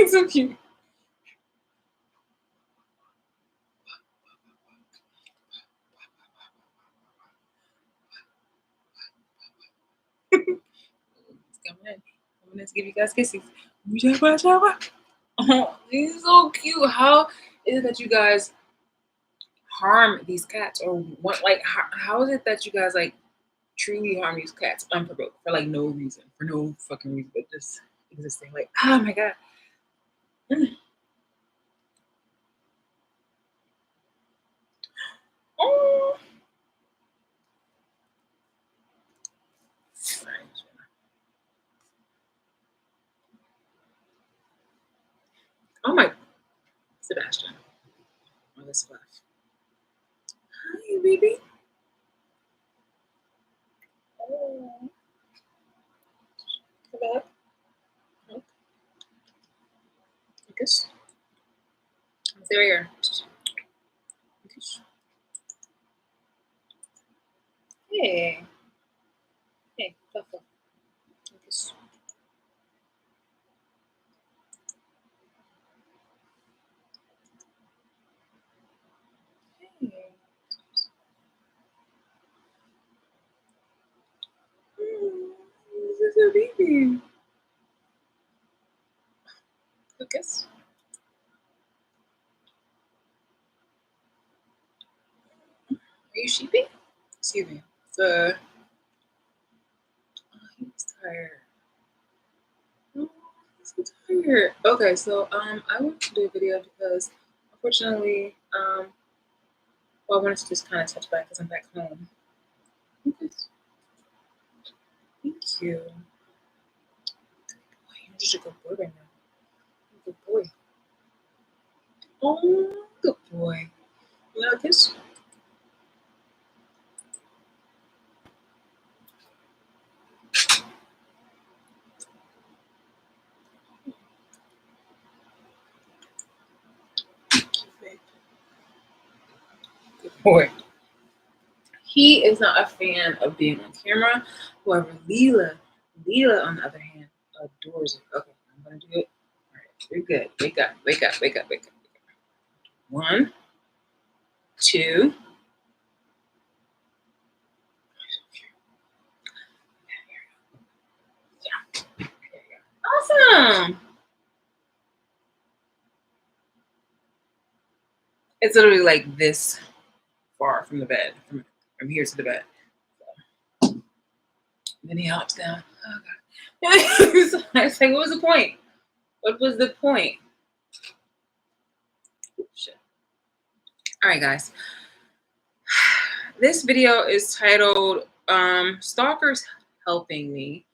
So cute. Coming in. Coming in to give you guys kisses. Oh, he's so cute. How is it that you guys harm these cats, or what? Like, how is it that you guys like truly harm these cats unprovoked for like no reason, for no fucking reason, but just existing? Like, oh my god. Mm. Oh. Oh my, Sebastian. Oh, that's fluff. Hi, baby. Oh. Come back. Oh. Kiss. Stay right here. Kiss. Hey. Hey, fluff, fluff. Kiss. Hey. Oh, this is a baby. Good kiss. Are you sheepy? Excuse me. So, oh, he's tired. Oh, he's so tired. Okay, so I want to do a video because unfortunately, well, I wanted to just kind of touch back because I'm back home. Okay. Thank you. Boy, you're just a good boy right now. Good boy. Oh, good boy. You like this? Good boy. He is not a fan of being on camera. However, Leela, on the other hand, adores it. Okay, I'm gonna do it. All right, you're good. Wake up, wake up, wake up, wake up. 1, 2. Yeah. Awesome. It's literally like this far from the bed, from here to the bed. So, then he hops down. Oh god. I was like, what was the point? What was the point? Shit. All right, guys. This video is titled Stalkers Helping Me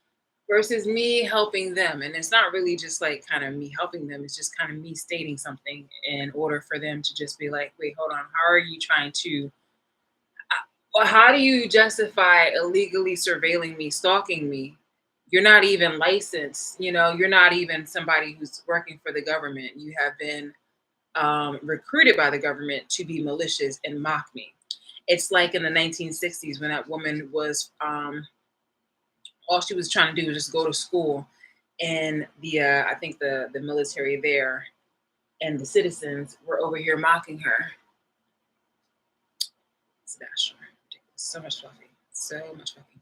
versus me helping them. And it's not really just like kind of me helping them. It's just kind of me stating something in order for them to just be like, wait, hold on. How are you trying to, how do you justify illegally surveilling me, stalking me? You're not even licensed. You know, you're not even somebody who's working for the government. You have been recruited by the government to be malicious and mock me. It's like in the 1960s when that woman was, all she was trying to do was just go to school, and the I think the military there and the citizens were over here mocking her. Sebastian, ridiculous. So much fluffy, so much fucking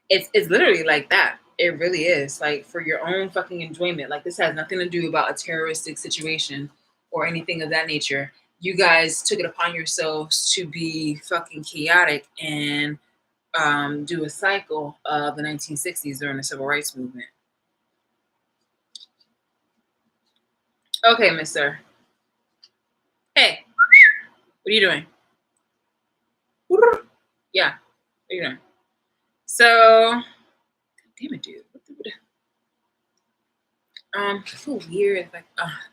fluffy. It's literally like that. It really is like for your own fucking enjoyment. Like this has nothing to do about a terroristic situation or anything of that nature. You guys took it upon yourselves to be fucking chaotic and do a cycle of the 1960s during the civil rights movement. Okay, mister. Hey, what are you doing? Yeah, what are you doing? So, damn it, dude. I feel weird. Like,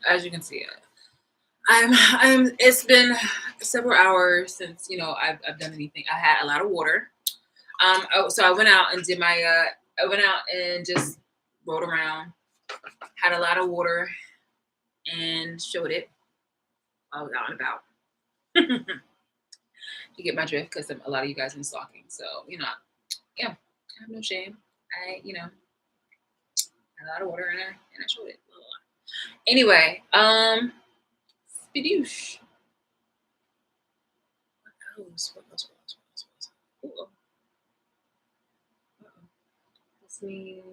as you can see, it's been several hours since, you know, I've done anything. I had a lot of water. So I went out and did my, I went out and just rode around, had a lot of water and showed it. I was out and about. You get my drift because a lot of you guys been stalking. So, you know, yeah, I have no shame. I, you know, had a lot of water and I showed it. Anyway, Spidoosh. What else? What else? What else? What else? What else? Ooh, uh-oh. This means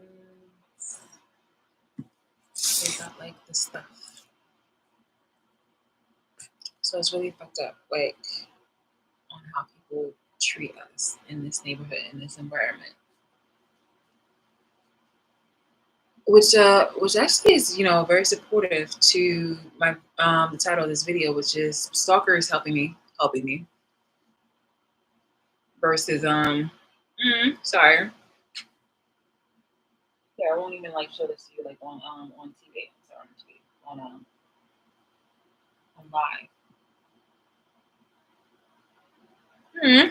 they got like this stuff. So it's really fucked up, like on how people treat us in this neighborhood, in this environment. Which actually is, very supportive to my the title of this video, which is Stalkers helping me versus sorry. Yeah, I won't even like show this to you like on TV. Sorry, on TV. On live. Hmm.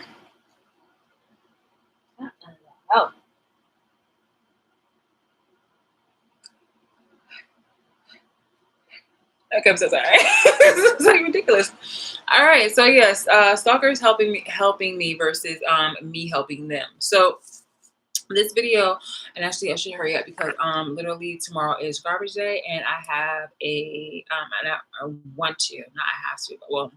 Oh, okay, I'm so sorry. It's like ridiculous. All right, so yes, stalkers helping me versus me helping them. So this video, and actually I should hurry up because literally tomorrow is garbage day, and I have and I want to, not I have to, but well,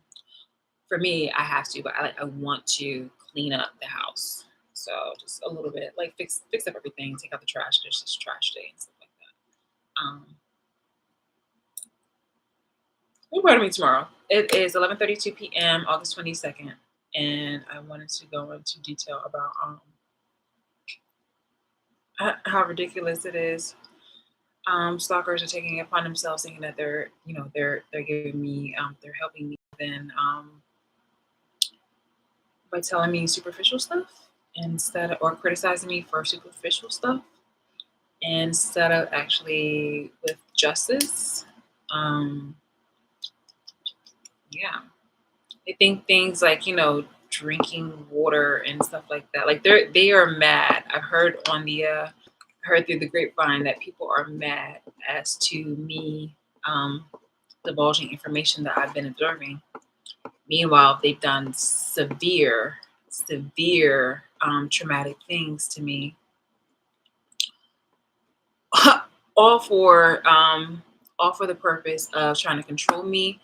for me I have to, but I want to clean up the house. So just a little bit, like fix up everything, take out the trash. There's just trash day and stuff like that. Pardon me, tomorrow. It is 11:32 p.m. August 22nd, and I wanted to go into detail about how ridiculous it is. Stalkers are taking it upon themselves, thinking that they're giving me they're helping me then by telling me superficial stuff or criticizing me for superficial stuff instead of actually with justice. Um, yeah. They think things like, drinking water and stuff like that. Like they are mad. I've heard heard through the grapevine that people are mad as to me divulging information that I've been observing. Meanwhile, they've done severe traumatic things to me. all for all for the purpose of trying to control me,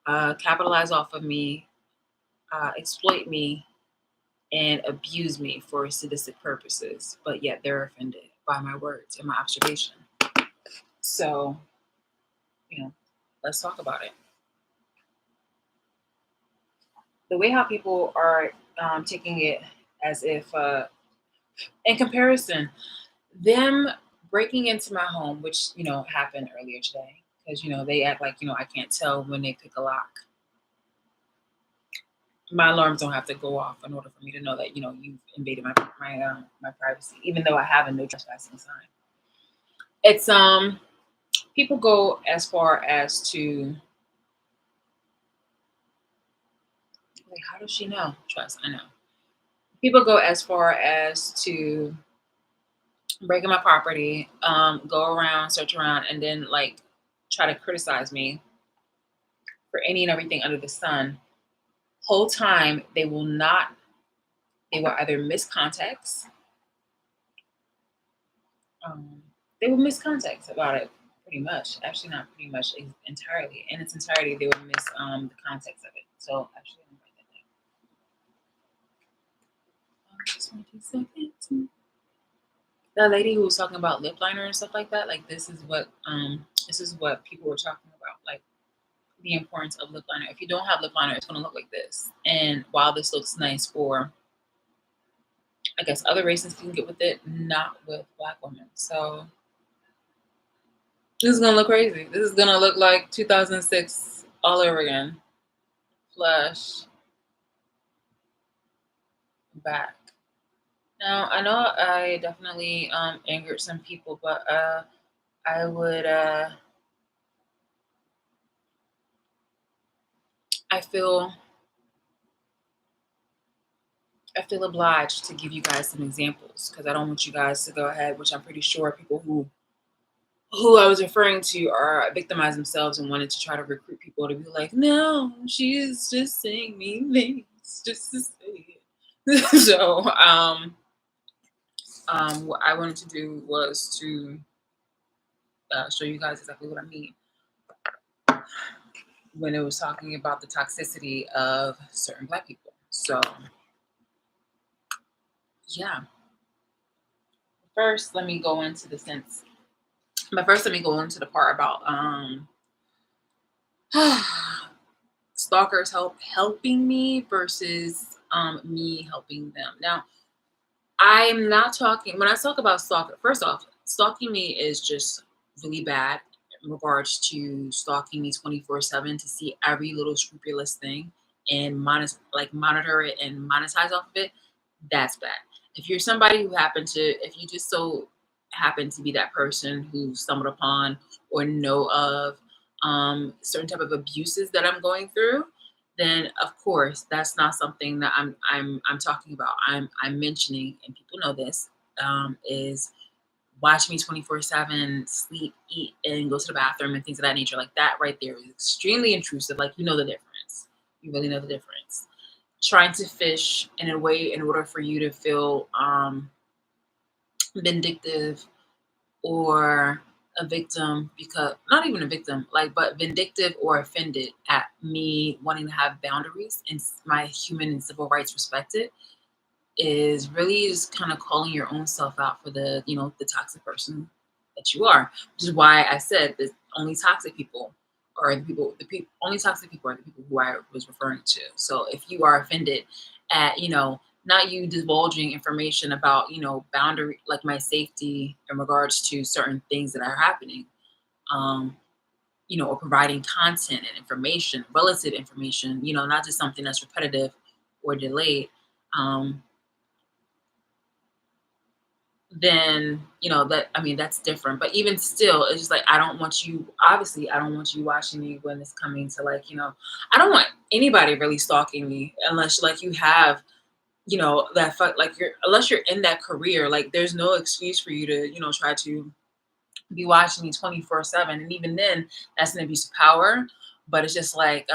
capitalize off of me, exploit me, and abuse me for sadistic purposes, but yet they're offended by my words and my observation. So, let's talk about it. The way how people are taking it as if, in comparison, them breaking into my home, which, happened earlier today, because, they act like, I can't tell when they pick a lock. My alarms don't have to go off in order for me to know that, you've invaded my privacy, even though I have a no trespassing sign. It's people go as far as to, like, how does she know? Trust, I know. People go as far as to break in my property, go around, search around, and then like try to criticize me for any and everything under the sun. Whole time they will either miss context, they will miss context about it pretty much. Actually, not pretty much, entirely. In its entirety, they will miss the context of it. So actually, let me write that down. Just 1 2 seconds. That lady who was talking about lip liner and stuff like that, like this is what people were talking about, like the importance of lip liner. If you don't have lip liner, it's gonna look like this. And while this looks nice for, I guess, other races can get with it, not with Black women. So this is gonna look crazy. This is gonna look like 2006 all over again. Flush back. Now I know I definitely angered some people, but I would I feel obliged to give you guys some examples because I don't want you guys to go ahead, which I'm pretty sure people who I was referring to are victimized themselves and wanted to try to recruit people to be like, no, she's just saying mean things just to say it. So what I wanted to do was to show you guys exactly what I mean. when it was talking about the toxicity of certain Black people. So yeah, first let me go into the sense. But first, let me go into the part about stalkers helping me versus me helping them. Now, I'm not talking when I talk about stalker. First off, stalking me is just really bad in regards to stalking me 24/7 to see every little scrupulous thing and monitor it and monetize off of it. That's bad. If you're somebody who if you just so happen to be that person who stumbled upon or know of certain type of abuses that I'm going through, then of course that's not something that I'm talking about. I'm mentioning, and people know this, is watch me 24/7, sleep, eat, and go to the bathroom and things of that nature. Like that right there is extremely intrusive. Like you know the difference. You really know the difference. Trying to fish in a way in order for you to feel vindictive or a victim, because not even a victim, like, but vindictive or offended at me wanting to have boundaries and my human and civil rights respected, is really just kind of calling your own self out for the, the toxic person that you are. Which is why I said that only toxic people are only toxic people are the people who I was referring to. So if you are offended at, not you divulging information about, boundary, like my safety in regards to certain things that are happening, um, or providing content and information, relative information, not just something that's repetitive or delayed. Um, then that, I mean, that's different. But even still, it's just like I don't want you, obviously I don't want you watching me when it's coming to, like, I don't want anybody really stalking me unless like you have, like you're, unless you're in that career, like there's no excuse for you to, try to be watching me 24/7. And even then, that's an abuse of power. But it's just like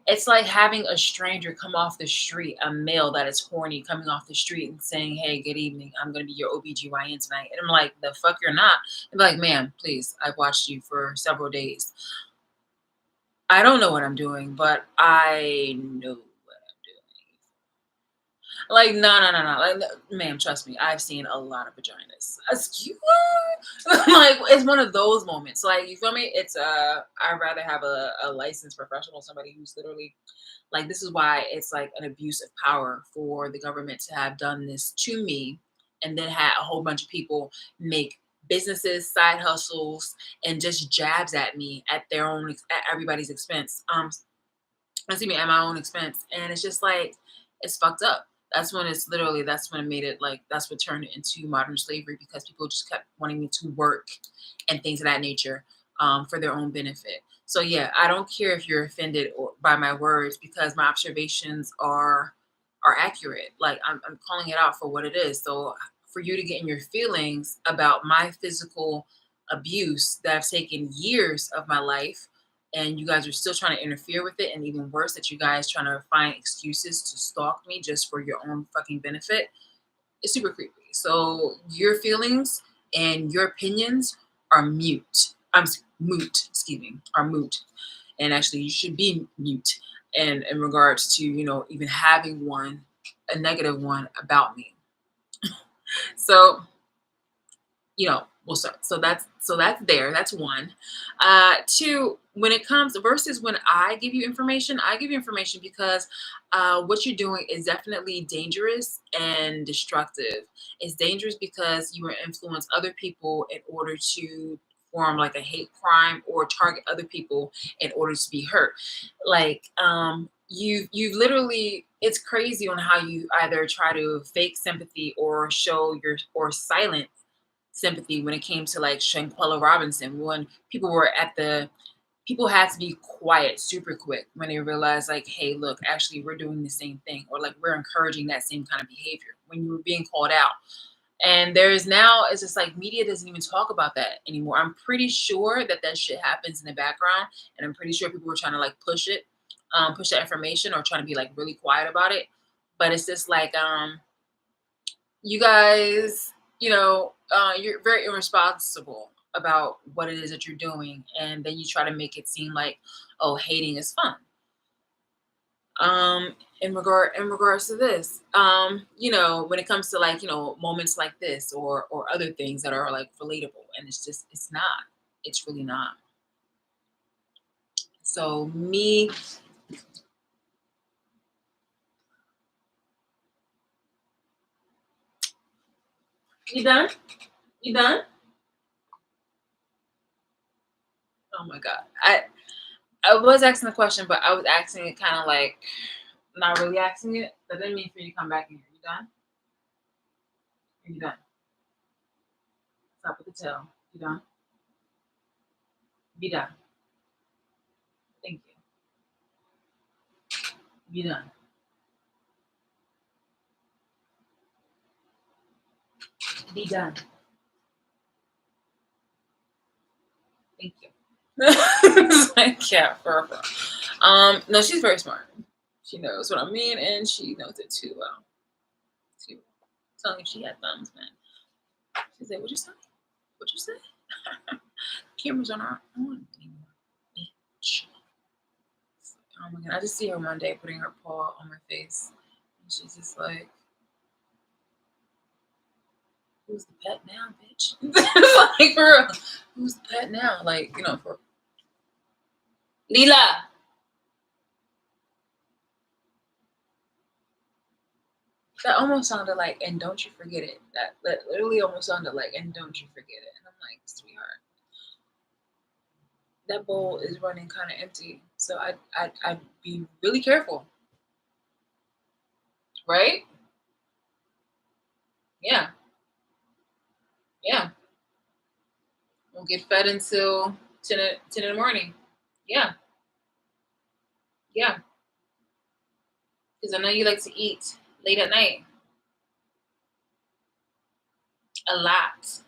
it's like having a stranger come off the street, a male that is horny coming off the street and saying, "Hey, good evening. I'm going to be your OBGYN tonight." And I'm like, "The fuck you're not." I'm like, "Ma'am, please. I've watched you for several days. I don't know what I'm doing, but I know what I'm doing." Like, no, no, no, no. Like, ma'am, trust me. I've seen a lot of vaginas. Excuse me? Like, it's one of those moments. Like, you feel me? I'd rather have a licensed professional, somebody who's literally, like, this is why it's like an abuse of power for the government to have done this to me and then had a whole bunch of people make businesses, side hustles, and just jabs at me at their own, at everybody's expense. Excuse me, at my own expense. And it's just like, it's fucked up. That's when it made it, like, that's what turned it into modern slavery, because people just kept wanting me to work and things of that nature, for their own benefit. So yeah, I don't care if you're offended by my words, because my observations are accurate. Like, I'm calling it out for what it is. So for you to get in your feelings about my physical abuse that have taken years of my life, and you guys are still trying to interfere with it, and even worse, that you guys trying to find excuses to stalk me just for your own fucking benefit, it's super creepy. So your feelings and your opinions are mute. Moot, excuse me, are moot. And actually, you should be mute in regards to, even having a negative one about me. So, we'll start. So that's there. That's one. Two, when it comes versus when I give you information because what you're doing is definitely dangerous and destructive. It's dangerous because you will influence other people in order to form like a hate crime or target other people in order to be hurt. Like, you literally, it's crazy on how you either try to fake sympathy or show your or silent sympathy when it came to like Shanquella Robinson, when people had to be quiet super quick when they realized, like, hey, look, actually we're doing the same thing, or like we're encouraging that same kind of behavior when you were being called out. And there's now, it's just like media doesn't even talk about that anymore. I'm pretty sure that that shit happens in the background, and I'm pretty sure people were trying to like push that information or trying to be like really quiet about it. But it's just like, you guys, you're very irresponsible. about what it is that you're doing, and then you try to make it seem like, oh, hating is fun. In regards to this, when it comes to, like, moments like this, or other things that are like relatable, and it's not, it's really not. So me, you done? You done? Oh my god. I was asking the question, but I was asking it kind of like, not really asking it. That didn't mean for you to come back in here. You done? Are you done? Stop with the tail. You done? Be done. Thank you. Be done. Be done. Thank you. It's like, yeah, for real. No, she's very smart. She knows what I mean, and she knows it too well. She telling me she had thumbs, man. She said, "What you say? What you say?" Cameras on our on anymore, bitch. Oh my god! I just see her one day putting her paw on my face, and she's just like, "Who's the pet now, bitch?" Like, for real. Who's the pet now? Like, for Lila. That almost sounded like, "And don't you forget it." That literally almost sounded like, "And don't you forget it." And I'm like, sweetheart, that bowl is running kind of empty, so I'd be really careful, right? Yeah, yeah. We'll get fed until 10 in the morning. Yeah, yeah. Because I know you like to eat late at night a lot.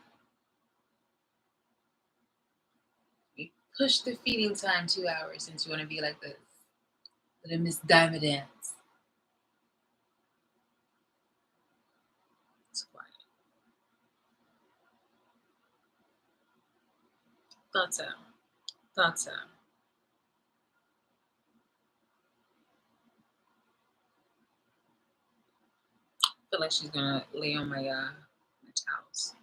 We push the feeding time 2 hours since you want to be like this. Little Miss Diamond Dance. It's quiet. Thought so. Thought so. Feel like she's gonna lay on my towels.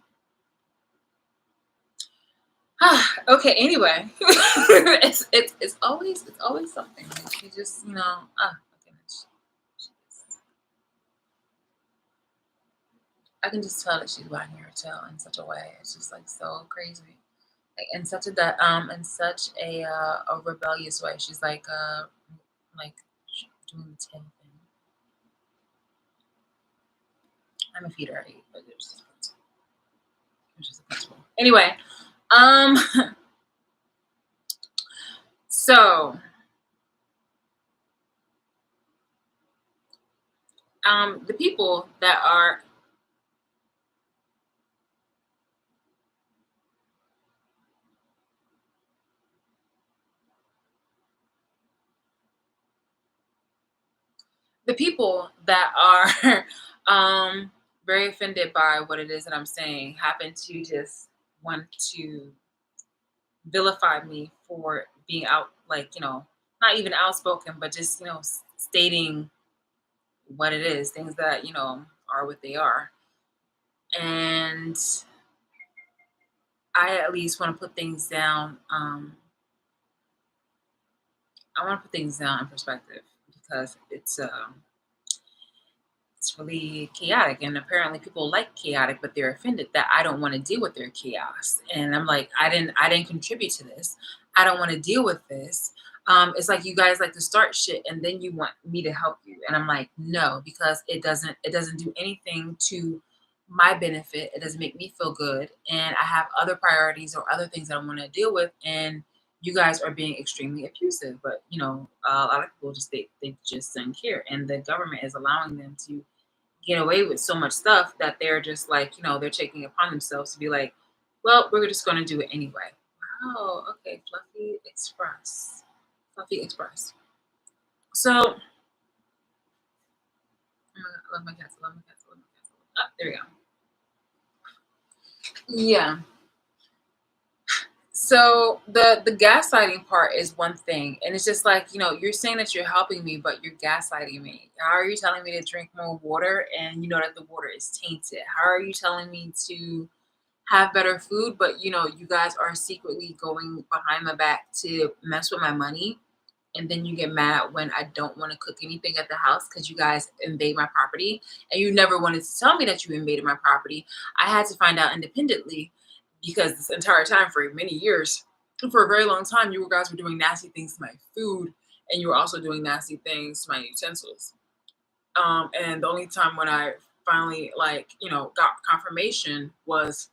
Okay. Anyway, it's always something. Like, she just, my goodness. She just- I can just tell that she's wagging her tail in such a way. It's just like so crazy, like in such a rebellious way. She's like doing the tail thing. I'm a feeder already, but it's just a principle. Anyway, um, so the people that are the people that are very offended by what it is that I'm saying happen to just want to vilify me for being out, like, not even outspoken, but just, stating what it is, things that, are what they are. And I at least want to put things down. I want to put things down in perspective because it's really chaotic, and apparently people like chaotic, but they're offended that I don't want to deal with their chaos. And I'm like, I didn't contribute to this. I don't want to deal with this. It's like you guys like to start shit and then you want me to help you, and I'm like, no, because it doesn't do anything to my benefit. It doesn't make me feel good, and I have other priorities or other things that I want to deal with, and you guys are being extremely abusive. But a lot of people just they just don't care, and the government is allowing them to get away with so much stuff that they're just like, they're taking upon themselves to be like, well, we're just going to do it anyway. Wow. Okay. Fluffy Express. Fluffy Express. So, oh my God, I love my cats. I love my cats. I love my cats. There we go. Yeah. So the gaslighting part is one thing, and it's just like, you're saying that you're helping me, but you're gaslighting me. How are you telling me to drink more water and you know that the water is tainted? How are you telling me to have better food, but you guys are secretly going behind my back to mess with my money, and then you get mad when I don't want to cook anything at the house because you guys invade my property, and you never wanted to tell me that you invaded my property. I had to find out independently because this entire time, for many years, for a very long time, you guys were doing nasty things to my food, and you were also doing nasty things to my utensils. And the only time when I finally, like, got confirmation was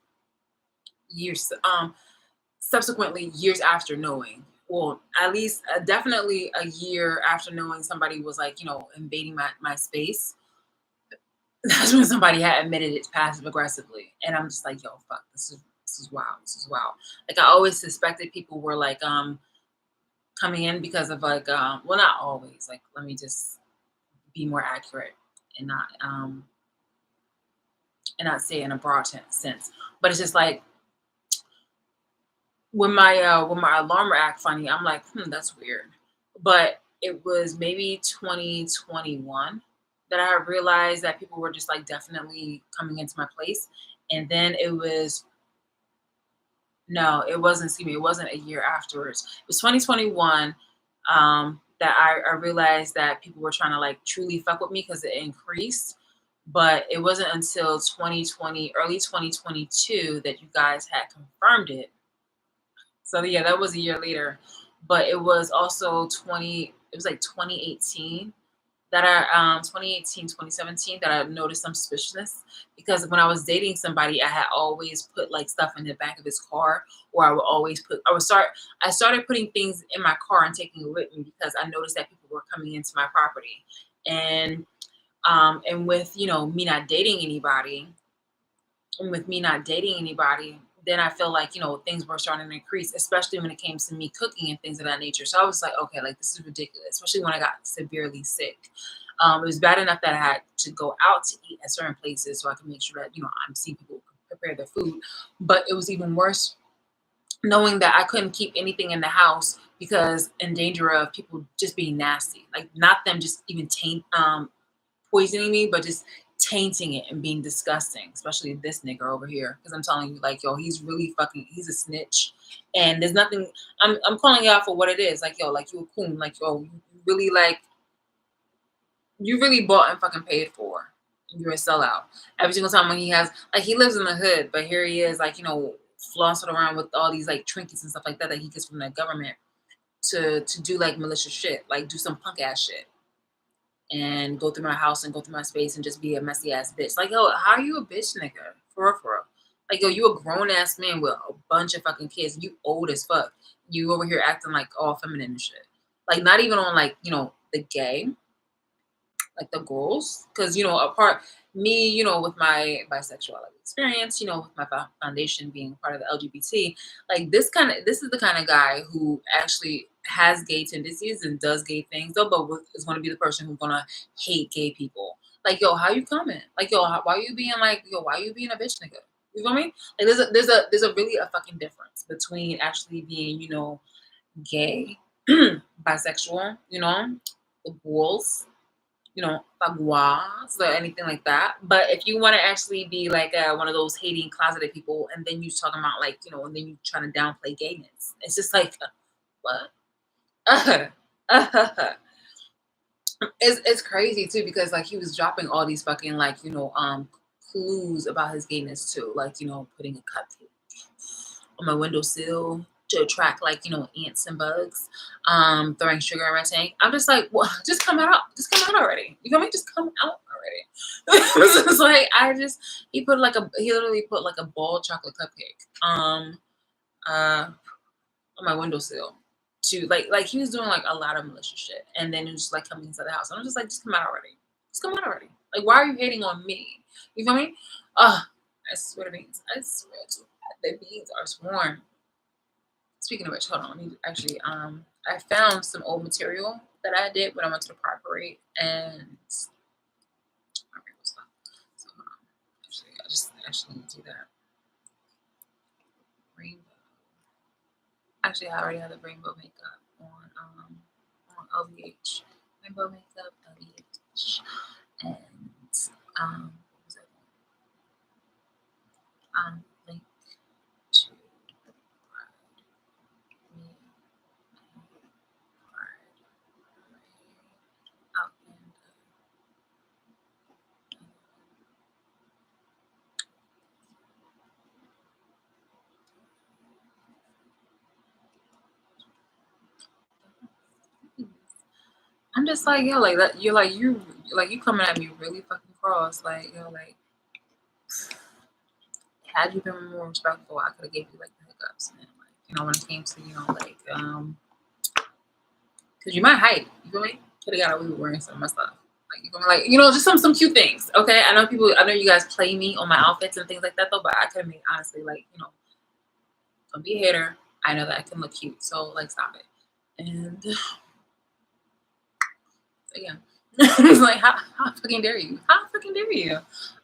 years subsequently, years after knowing. Well, at least definitely a year after knowing somebody was, like, invading my space. That's when somebody had admitted it passive aggressively, and I'm just like, yo, fuck, this is wow, this is wow. Like, I always suspected people were like coming in because of, like, well, not always, like, let me just be more accurate and not say it in a broad sense, but it's just like when my alarm act funny, I'm like, that's weird. But it was maybe 2021 that I realized that people were just, like, definitely coming into my place. And then it was no, it wasn't, excuse me, it wasn't a year afterwards. It was 2021 that I realized that people were trying to, like, truly fuck with me because it increased. But it wasn't until 2020, early 2022, that you guys had confirmed it. So yeah, that was a year later. But it was also it was like 2018 that 2018, 2017 that I noticed some suspiciousness, because when I was dating somebody, I had always put, like, stuff in the back of his car, or I started putting things in my car and taking it with me because I noticed that people were coming into my property. And with, me not dating anybody, then I feel like, things were starting to increase, especially when it came to me cooking and things of that nature. So I was like, okay, like, this is ridiculous, especially when I got severely sick. It was bad enough that I had to go out to eat at certain places so I can make sure that, I'm seeing people prepare their food. But it was even worse knowing that I couldn't keep anything in the house because in danger of people just being nasty, like, not them just even poisoning me, but just tainting it and being disgusting, especially this nigga over here. Because I'm telling you, like, yo, he's really fucking, he's a snitch. And there's nothing, I'm calling you out for what it is. Like, yo, like, you a coon. Like, yo, you really, like, you really bought and fucking paid for. You're a sellout. Every single time when he has, like, he lives in the hood, but here he is, like, flossing around with all these, like, trinkets and stuff like that he gets from the government to do, like, malicious shit, like, do some punk ass shit and go through my house and go through my space and just be a messy ass bitch. Like, yo, how are you a bitch, nigga? For real, for real. Like, yo, you a grown ass man with a bunch of fucking kids. You old as fuck. You over here acting like all feminine and shit. Like, not even on, like, the gay, like the girls, because, apart me, with my bisexuality experience, with my foundation being part of the LGBT, like, this is the kind of guy who actually has gay tendencies and does gay things, though, but is going to be the person who's going to hate gay people. Like, yo, how you coming? Like, yo, why you being like, yo, why you being a bitch, nigga? You feel me? Like, there's a really a fucking difference between actually being, gay, bisexual, the bulls, faguas or anything like that. But if you want to actually be like one of those hating closeted people, and then you talking about, like, and then you trying to downplay gayness, it's just like, what? It's crazy too, because, like, he was dropping all these fucking, like, clues about his gayness too, like, putting a cupcake on my windowsill to attract, like, ants and bugs, throwing sugar in my tank. I'm just like, well, just come out, already. You feel me? Just come out already. It's like, he literally put, like, a ball chocolate cupcake uh on my windowsill to, like he was doing, like, a lot of malicious shit, and then it was just, like, coming inside the house. And I'm just like, just come out already. Just come out already. Like, why are you hating on me? You feel me? I swear to beans. I swear to God, the beans are sworn. Speaking of which, hold on. Let me actually, I found some old material that I did when I went to the Pride Parade, and okay, what's that? So, actually, I just actually need to do that. Rainbow. Actually, I already have the rainbow makeup on LVH. Rainbow makeup, LVH. And what was it? Link to me out and I'm just like, yo, like that. You coming at me really fucking cross, like, yo, like, had you been more respectful, I could have gave you like the hiccups, and like, when it came to, like, because you might height, you feel me? Could have got away with wearing some of my stuff, like, you feel me? Like, just some cute things. Okay, I know you guys play me on my outfits and things like that though, but I could have made, honestly, like, don't be a hater. I know that I can look cute, so like, stop it. And so yeah. It's like, how fucking dare you? How fucking dare you?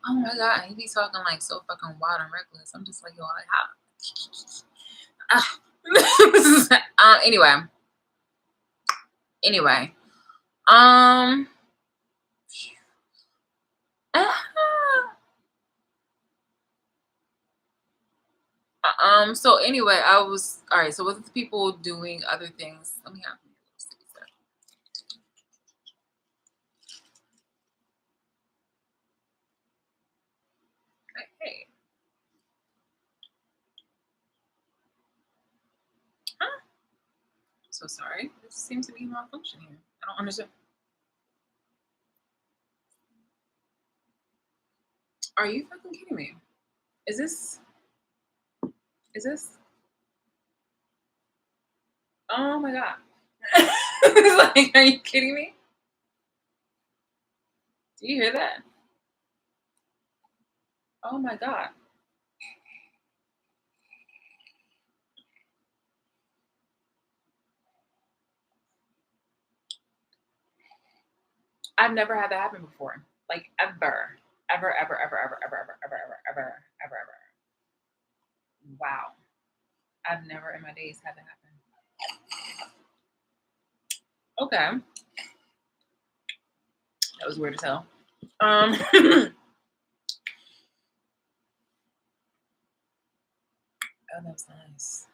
Oh my god, he be talking like so fucking wild and reckless. I'm just like, yo, like, how? Anyway. So anyway, I was all right. So with the people doing other things, let me have. Hey. Huh? So sorry. This seems to be malfunction here. I don't understand. Are you fucking kidding me? Is this? Is this? Oh my god. It's like, are you kidding me? Do you hear that? Oh my god. I've never had that happen before. Like ever. Ever, ever, ever, ever, ever, ever, ever, ever, ever, ever, ever. Wow. I've never in my days had that happen. Okay. That was weird as hell. Oh, that was nice.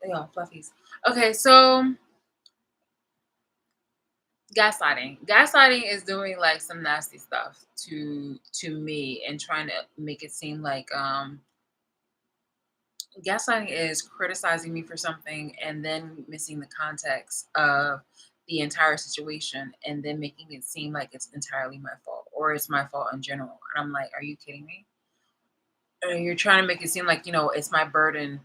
They all fluffies. Okay, so gaslighting is doing like some nasty stuff to me and trying to make it seem like gaslighting is criticizing me for something and then missing the context of the entire situation and then making it seem like it's entirely my fault or it's my fault in general. And I'm like, are you kidding me? And you're trying to make it seem like, it's my burden.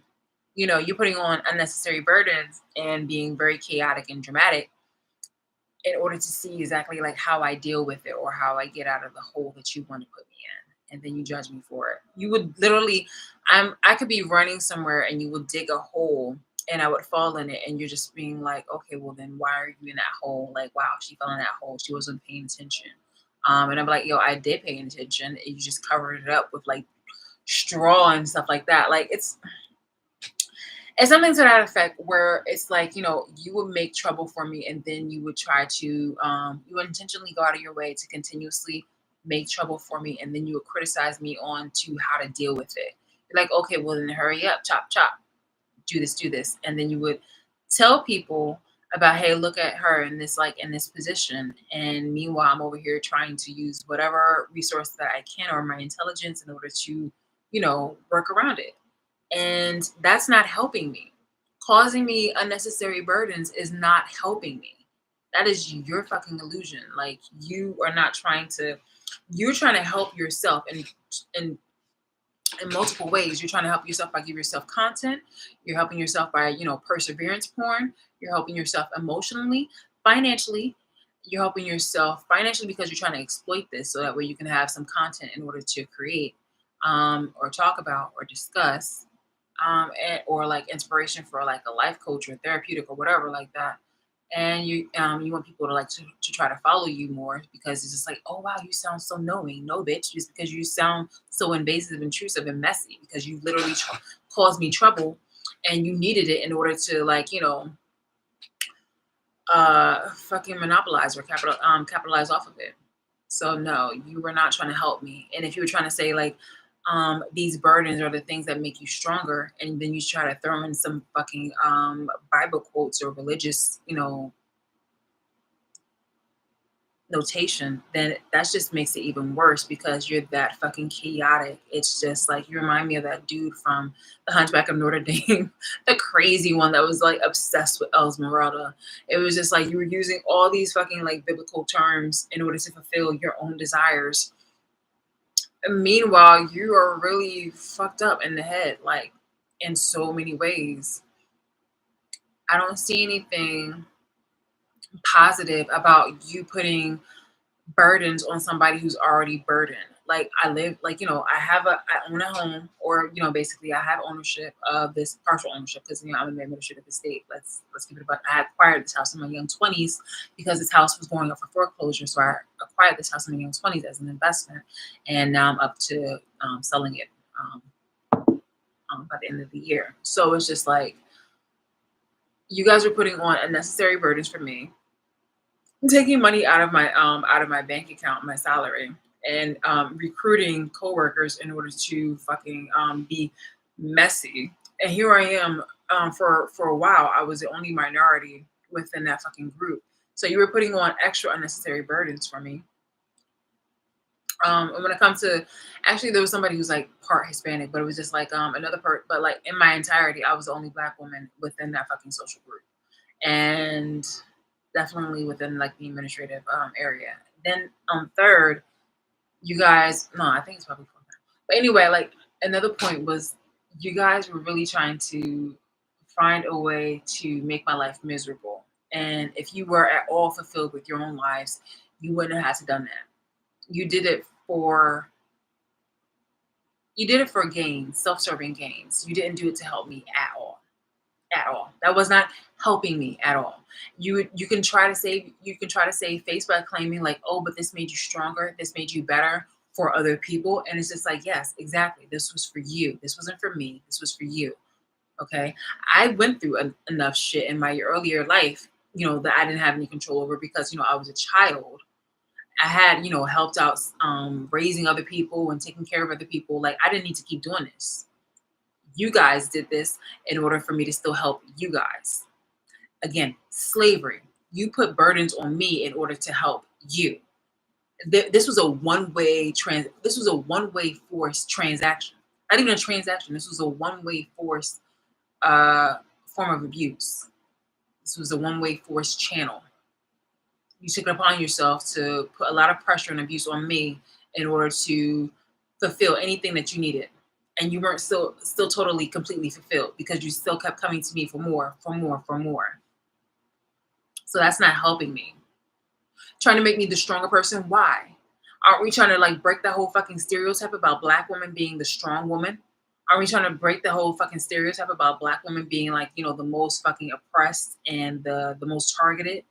You're putting on unnecessary burdens and being very chaotic and dramatic in order to see exactly like how I deal with it or how I get out of the hole that you want to put me in. And then you judge me for it. You would literally, I could be running somewhere and you would dig a hole and I would fall in it. And you're just being like, okay, well then why are you in that hole? Like, wow, she fell in that hole. She wasn't paying attention. And I'm like, yo, I did pay attention. And you just covered it up with like straw and stuff like that. Like it's something to that effect where it's like, you would make trouble for me and then you would try to, you would intentionally go out of your way to continuously make trouble for me. And then you would criticize me on to how to deal with it. You're like, okay, well then hurry up, chop, chop, do this, do this. And then you would tell people about, hey, look at her in this, like in this position. And meanwhile, I'm over here trying to use whatever resource that I can or my intelligence in order to, work around it. And that's not helping me. Causing me unnecessary burdens is not helping me. That is your fucking illusion. Like you are not trying to, you're trying to help yourself in in multiple ways. You're trying to help yourself by giving yourself content. You're helping yourself by, perseverance porn. You're helping yourself emotionally, financially. You're helping yourself financially because you're trying to exploit this so that way you can have some content in order to create or talk about or discuss or like inspiration for like a life coach or therapeutic or whatever like that. And you want people to like to try to follow you more because it's just like, oh wow, you sound so knowing. No, bitch, just because you sound so invasive, intrusive, and messy because you literally caused me trouble and you needed it in order to, like, fucking monopolize or capitalize off of it. So no, you were not trying to help me. And if you were trying to say like, these burdens are the things that make you stronger, and then you try to throw in some fucking Bible quotes or religious, notation, then that just makes it even worse because you're that fucking chaotic. It's just like you remind me of that dude from The Hunchback of Notre Dame, the crazy one that was like obsessed with Esmeralda. It was just like you were using all these fucking like biblical terms in order to fulfill your own desires. And meanwhile, you are really fucked up in the head, like in so many ways. I don't see anything positive about you putting burdens on somebody who's already burdened. Like I live, like, I own a home, or, basically I have ownership of this, partial ownership, because, I'm in the administrative estate. Let's keep it about, I acquired this house in my young 20s because this house was going up for foreclosure. So I acquired this house in my young 20s as an investment. And now I'm up to selling it by the end of the year. So it's just like, you guys are putting on unnecessary burdens for me, taking money out of my bank account, my salary, and recruiting coworkers in order to fucking be messy. And here I am. For a while, I was the only minority within that fucking group. So you were putting on extra unnecessary burdens for me. And when it comes to, actually, there was somebody who's like part Hispanic, but it was just like another part. But like in my entirety, I was the only black woman within that fucking social group, and definitely within like the administrative area. Then third, you guys, no, I think it's probably fourth. But anyway, like another point was, you guys were really trying to find a way to make my life miserable. And if you were at all fulfilled with your own lives, you wouldn't have had to done that. You did it for gains, self-serving gains. You didn't do it to help me at all. At all. That was not helping me at all. You can try to save face by claiming like, oh, but this made you stronger, this made you better for other people. And it's just like, yes, exactly. This was for you. This wasn't for me. This was for you. Okay. I went through enough shit in my earlier life, that I didn't have any control over because, I was a child. I had, helped out raising other people and taking care of other people. Like I didn't need to keep doing this. You guys did this in order for me to still help you guys. Again, slavery. You put burdens on me in order to help you. This was a one-way forced transaction. Not even a transaction. This was a one-way forced form of abuse. This was a one-way forced channel. You took it upon yourself to put a lot of pressure and abuse on me in order to fulfill anything that you needed. And you weren't still totally completely fulfilled because you still kept coming to me for more, for more, for more. So that's not helping me. Trying to make me the stronger person. Why? Aren't we trying to like break the whole fucking stereotype about black women being the strong woman? Are we trying to break the whole fucking stereotype about black women being like, the most fucking oppressed and the most targeted?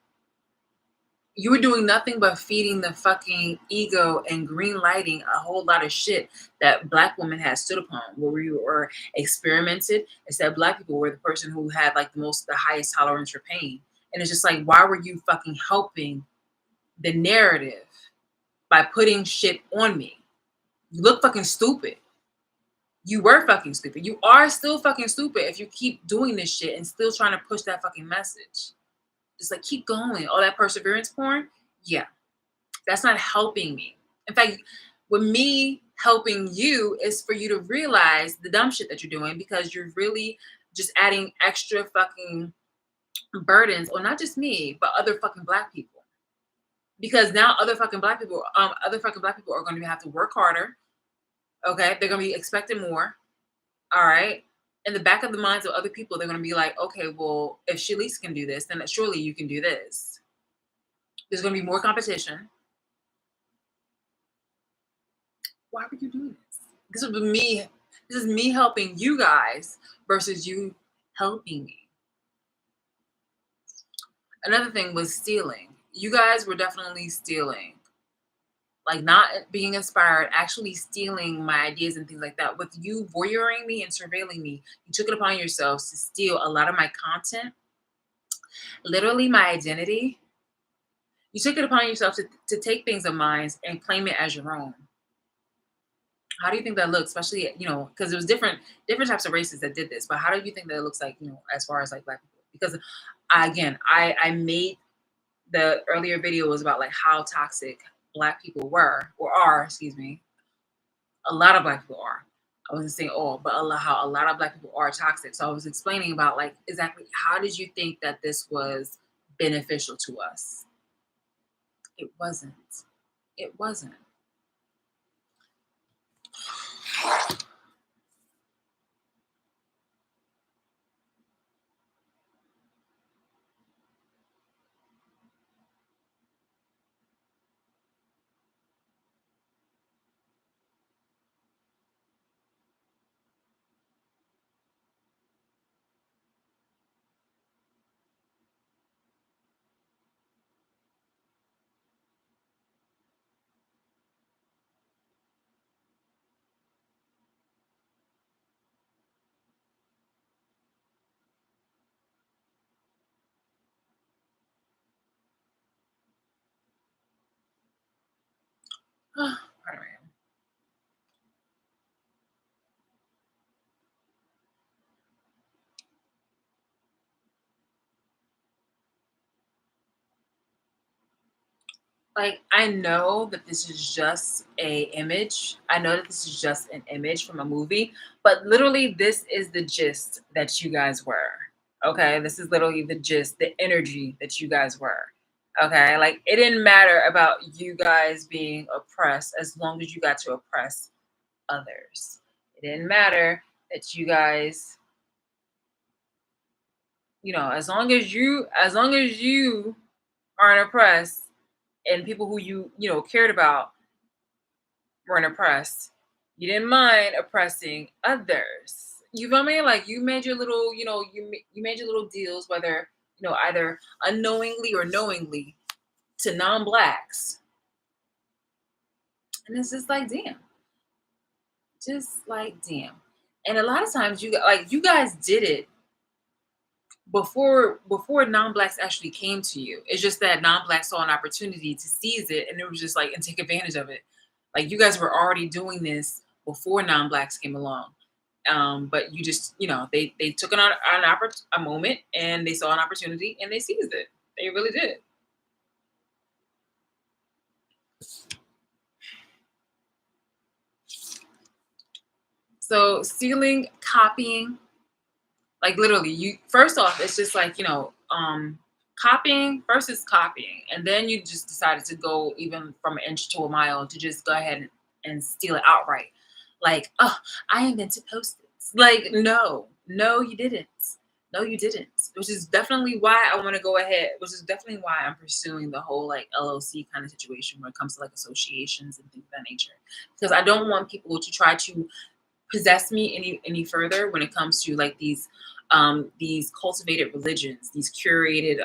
You were doing nothing but feeding the fucking ego and green lighting a whole lot of shit that black women had stood upon, where we were experimented. Instead, black people were the person who had like the highest tolerance for pain. And it's just like, why were you fucking helping the narrative by putting shit on me? You look fucking stupid. You were fucking stupid. You are still fucking stupid if you keep doing this shit and still trying to push that fucking message. Just like keep going. All that perseverance porn, yeah, that's not helping me. In fact, with me helping you is for you to realize the dumb shit that you're doing, because you're really just adding extra fucking burdens on not just me, but other fucking black people. Because now other fucking black people are going to have to work harder. Okay, they're going to be expecting more. All right. In the back of the minds of other people, they're going to be like, okay, well, if Shalice can do this, then surely you can do this. There's going to be more competition. Why would you do this? This is me. This is me helping you guys versus you helping me. Another thing was stealing. You guys were definitely stealing. like not being inspired, actually stealing my ideas and things like that. With you voyeuring me and surveilling me, you took it upon yourselves to steal a lot of my content, literally my identity. You took it upon yourself to take things of mine and claim it as your own. How do you think that looks? Especially, because it was different types of races that did this. But how do you think that it looks like, as far as like black people? Because I made the earlier video was about like how toxic black people were or are, excuse me. A lot of black people are. I wasn't saying all, but how a lot of black people are toxic. So I was explaining about like exactly how did you think that this was beneficial to us? It wasn't. It wasn't. Pardon me. Like, I know that this is just a image. I know that this is just an image from a movie, but literally this is the gist that you guys were. Okay? This is literally the gist, the energy that you guys were. Okay? Like it didn't matter about you guys being oppressed as long as you got to oppress others. It didn't matter that you guys, as long as you aren't oppressed and people who you cared about weren't oppressed. You didn't mind oppressing others. You feel me? Like you made your little, you made your little deals, whether either unknowingly or knowingly, to non-blacks, and it's just like damn, just like damn. And a lot of times you guys did it before non-blacks actually came to you. It's just that non-blacks saw an opportunity to seize it, and it was just like and take advantage of it. Like you guys were already doing this before non-blacks came along. But you just they took a moment and they saw an opportunity and they seized it. They really did. So stealing, copying, like literally, you first off, it's just like copying versus copying, and then you just decided to go even from an inch to a mile to just go ahead and steal it outright. Like, oh, I am going to post this. Like, no, no, you didn't. No, you didn't. Which is definitely why I want to go ahead. Which is definitely why I'm pursuing the whole like LLC kind of situation when it comes to like associations and things of that nature. Because I don't want people to try to possess me any further when it comes to like these cultivated religions, these curated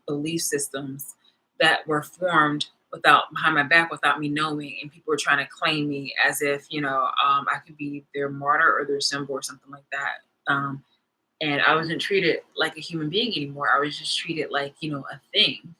belief systems that were formed without behind my back without me knowing, and people were trying to claim me as if I could be their martyr or their symbol or something like that. And I wasn't treated like a human being anymore. I was just treated like a thing.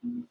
Mhm.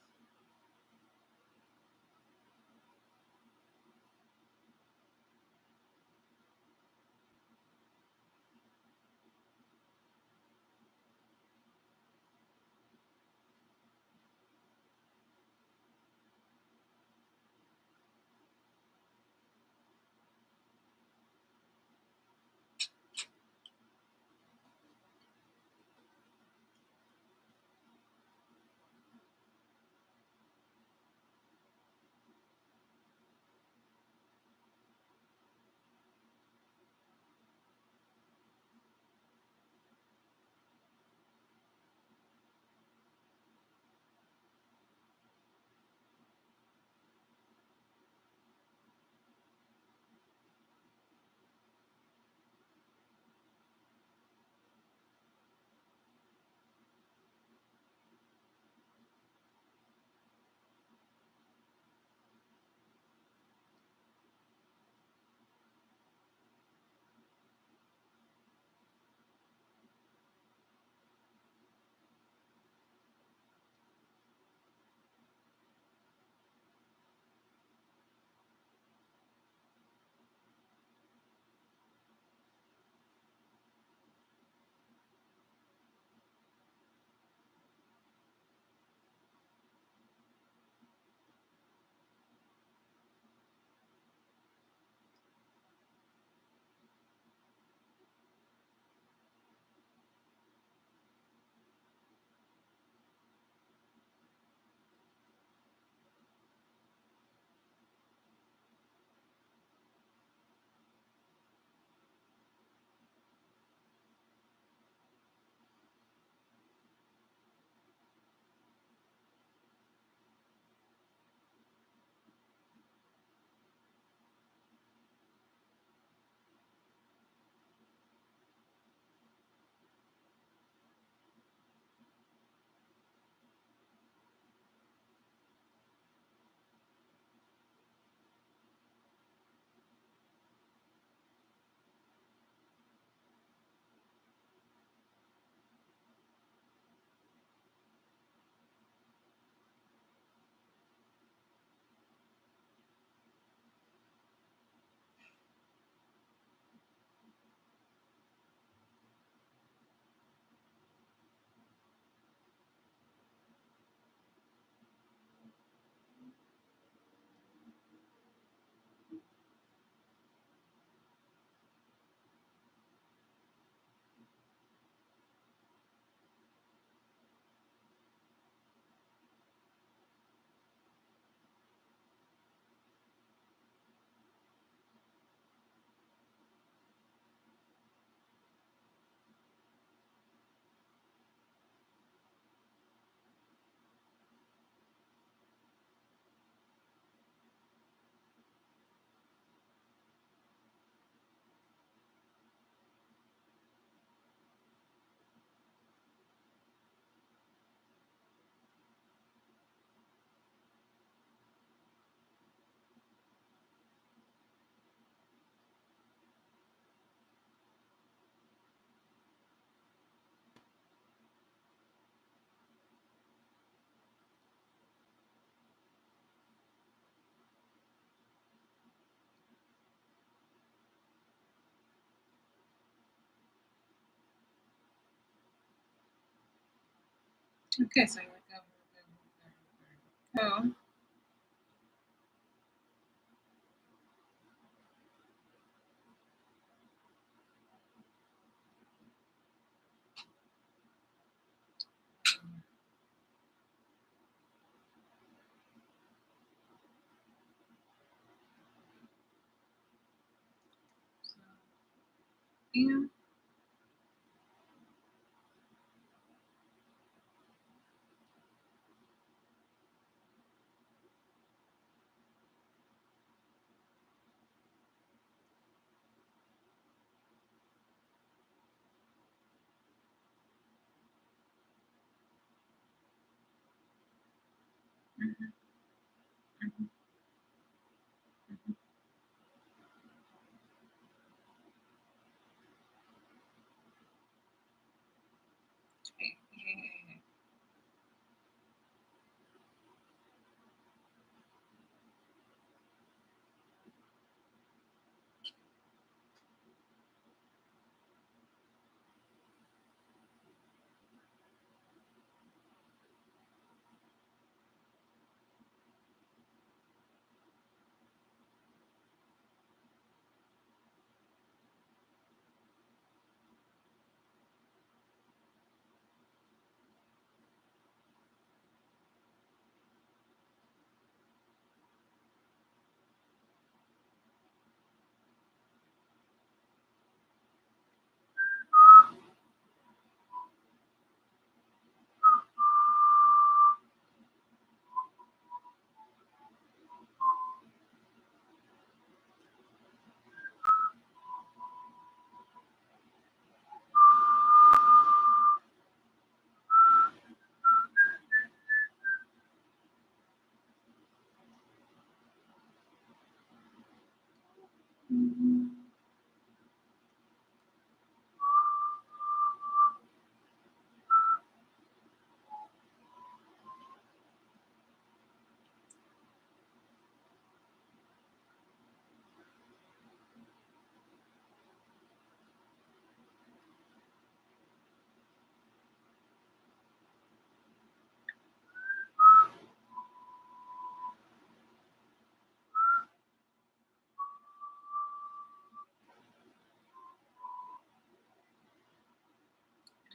Okay, so you go. Yeah. Mhm, mhm, mhm. Okay. Yeah, yeah, yeah.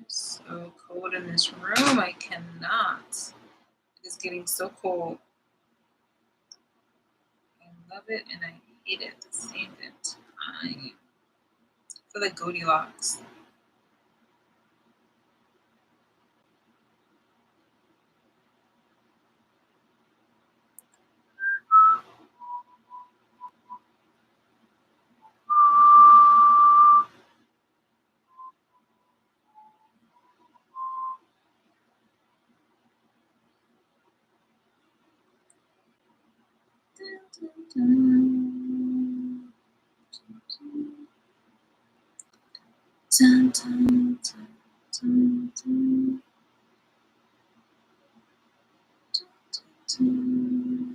It's so cold in this room. I cannot. It is getting so cold. I love it and I hate it at the same time. I feel like Goldilocks. Dun, dun, dun, dun, dun, dun.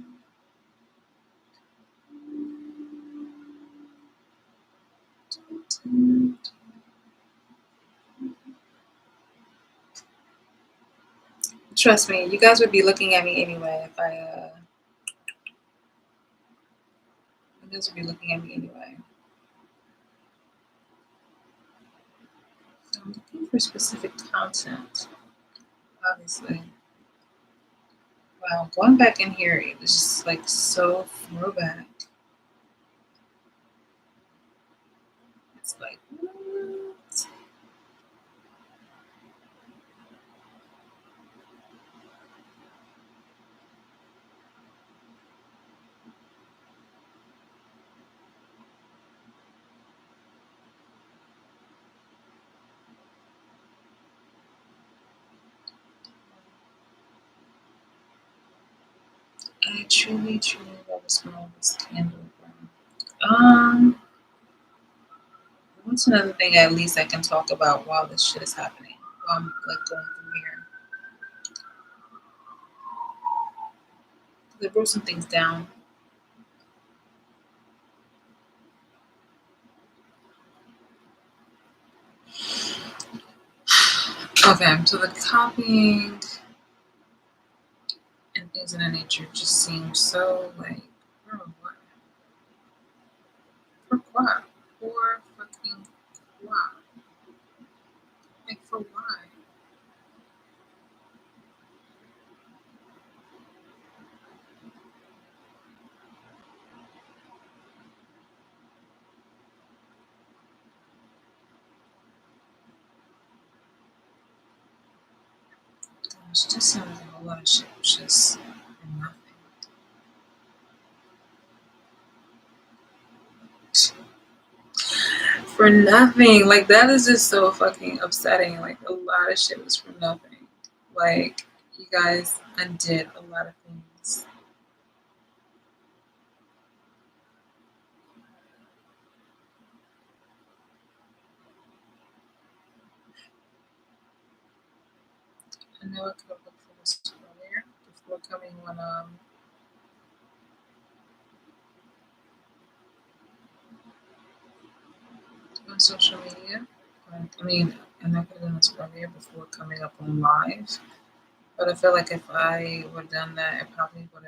Trust me, you guys would be looking at me anyway if you guys would be looking at me anyway. So I'm looking for specific content, obviously. Wow, going back in here, it was just like so throwback. It's like, what? I truly, truly love the smell of this candle. What's another thing at least I can talk about while this shit is happening? While I'm like going through here. They wrote some things down. Okay, so the copying and things of that nature just seem so like, oh, what? For what? For fucking what? Like, for why? Gosh, just sounds like a lot of shit was just for nothing. For nothing. Like, that is just so fucking upsetting. Like, a lot of shit was for nothing. Like, you guys undid a lot of things. I know I could have looked for this earlier before coming on social media. I mean, and I could have done this earlier before coming up on live. But I feel like if I would have done that, I probably would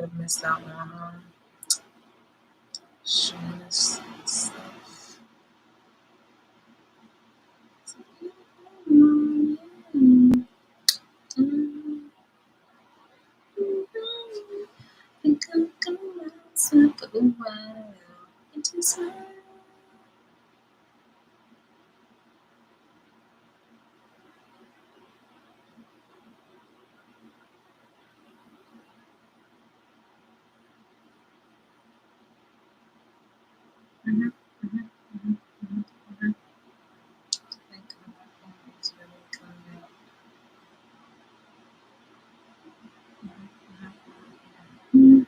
have missed out on showing this stuff. Think I'm gonna myself a while into time. Mhm, mhm, mhm, mhm, mhm. Think my phone is really coming out. Mhm.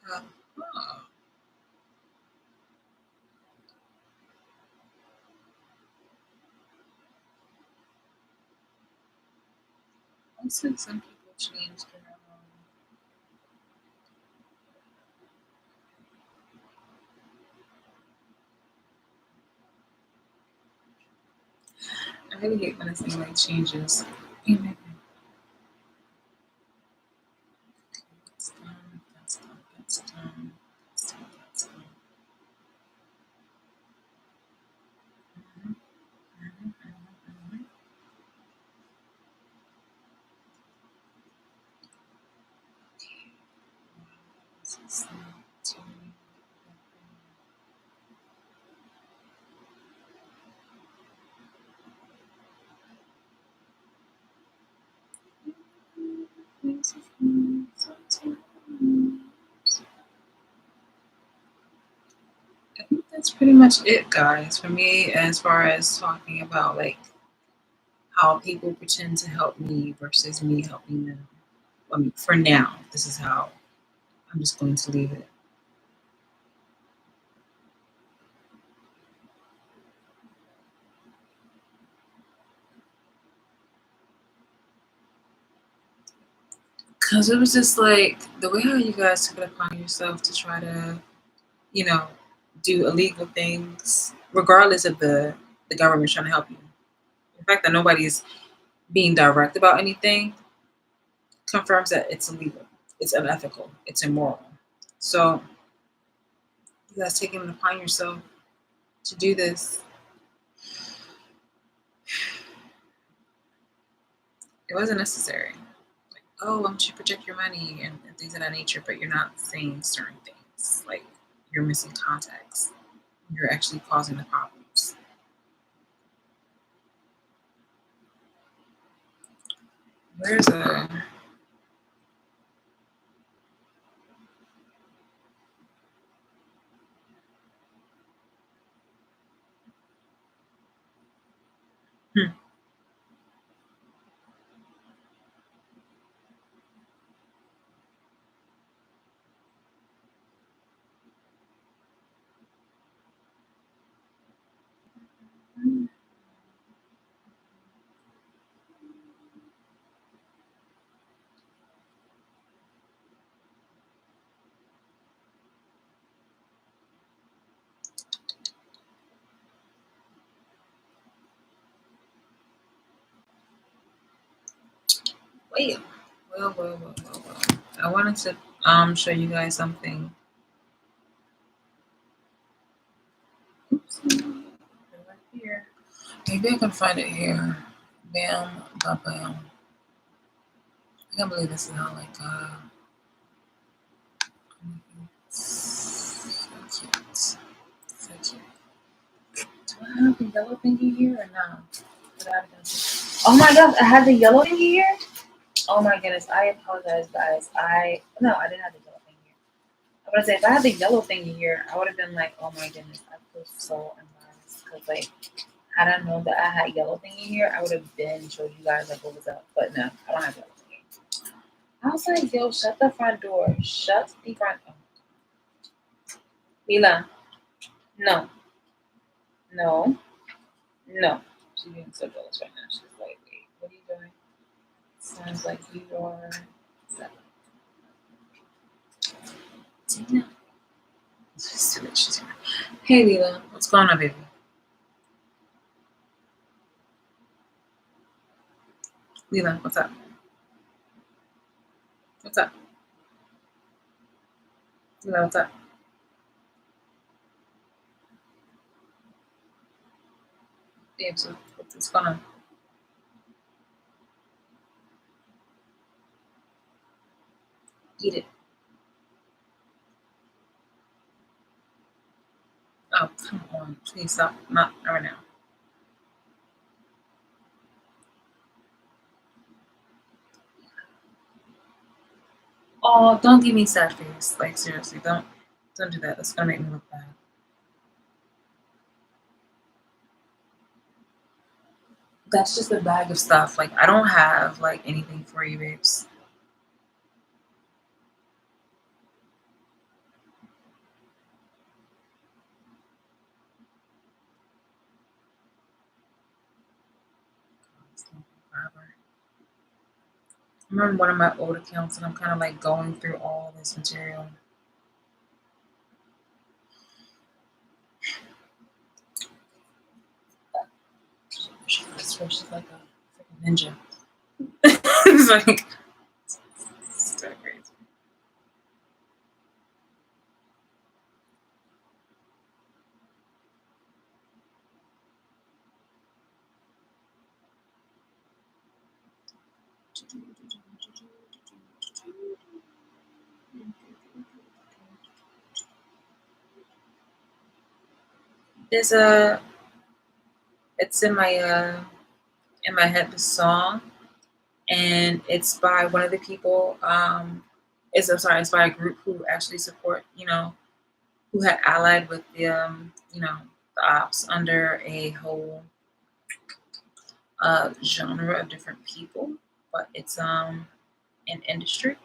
Oh, looks like some people changed their I really hate when this thing like changes. Amen. That's done. That's done. That's done. That's done. That's done. Mhm, mhm, mhm, mhm. This is not too many. I think that's pretty much it, guys, for me, as far as talking about like how people pretend to help me versus me helping them. I mean, for now, this is how I'm just going to leave it. Because it was just like the way how you guys took it upon yourself to try to, you know, do illegal things, regardless of the government trying to help you. The fact that nobody's being direct about anything confirms that it's illegal, it's unethical, it's immoral. So you guys taking it upon yourself to do this, it wasn't necessary. Like, oh, why don't you protect your money and things of that nature, but you're not saying certain things. Like you're missing context. You're actually causing the problems. Where's a hmm. Wait. Well. I wanted to show you guys something. Oops. Right here. Maybe I can find it here. Bam, ba bam. I can't believe this is not like so cute. So cute. Do I have the yellow thingy here or no? Oh my gosh, I had the yellow thingy here? Oh my goodness, I apologize guys. I didn't have the yellow thing here. I was gonna say if I had the yellow thingy here, I would have been like, oh my goodness, I feel so embarrassed. Cause like had I known that I had yellow thingy here, I would have been showed you guys like what was up. But no, I don't have yellow thingy. I was like, yo, shut the front door. Shut the front door. Mila, no, no, no. She's being so jealous right now. She's like, wait, what are you doing? Sounds like you are seven. No. She's too much. She's too much. Hey, Lila, what's going on, baby? Lila, what's up? What's up? Lila, what's up? Babe, so what's going on? Eat it. Oh, come on. Please stop. Not right now. Oh, don't give me sad face. Like, seriously, don't do that. That's gonna make me look bad. That's just a bag of stuff. Like, I don't have like anything for you, babes. forever. I'm on one of my old accounts and I'm kind of like going through all this material. She's like a freaking ninja. It's like, it's so crazy. There's it's in my head, the song, and it's by one of the people. It's by a group who actually support, who had allied with the the ops under a whole genre of different people, but it's an industry.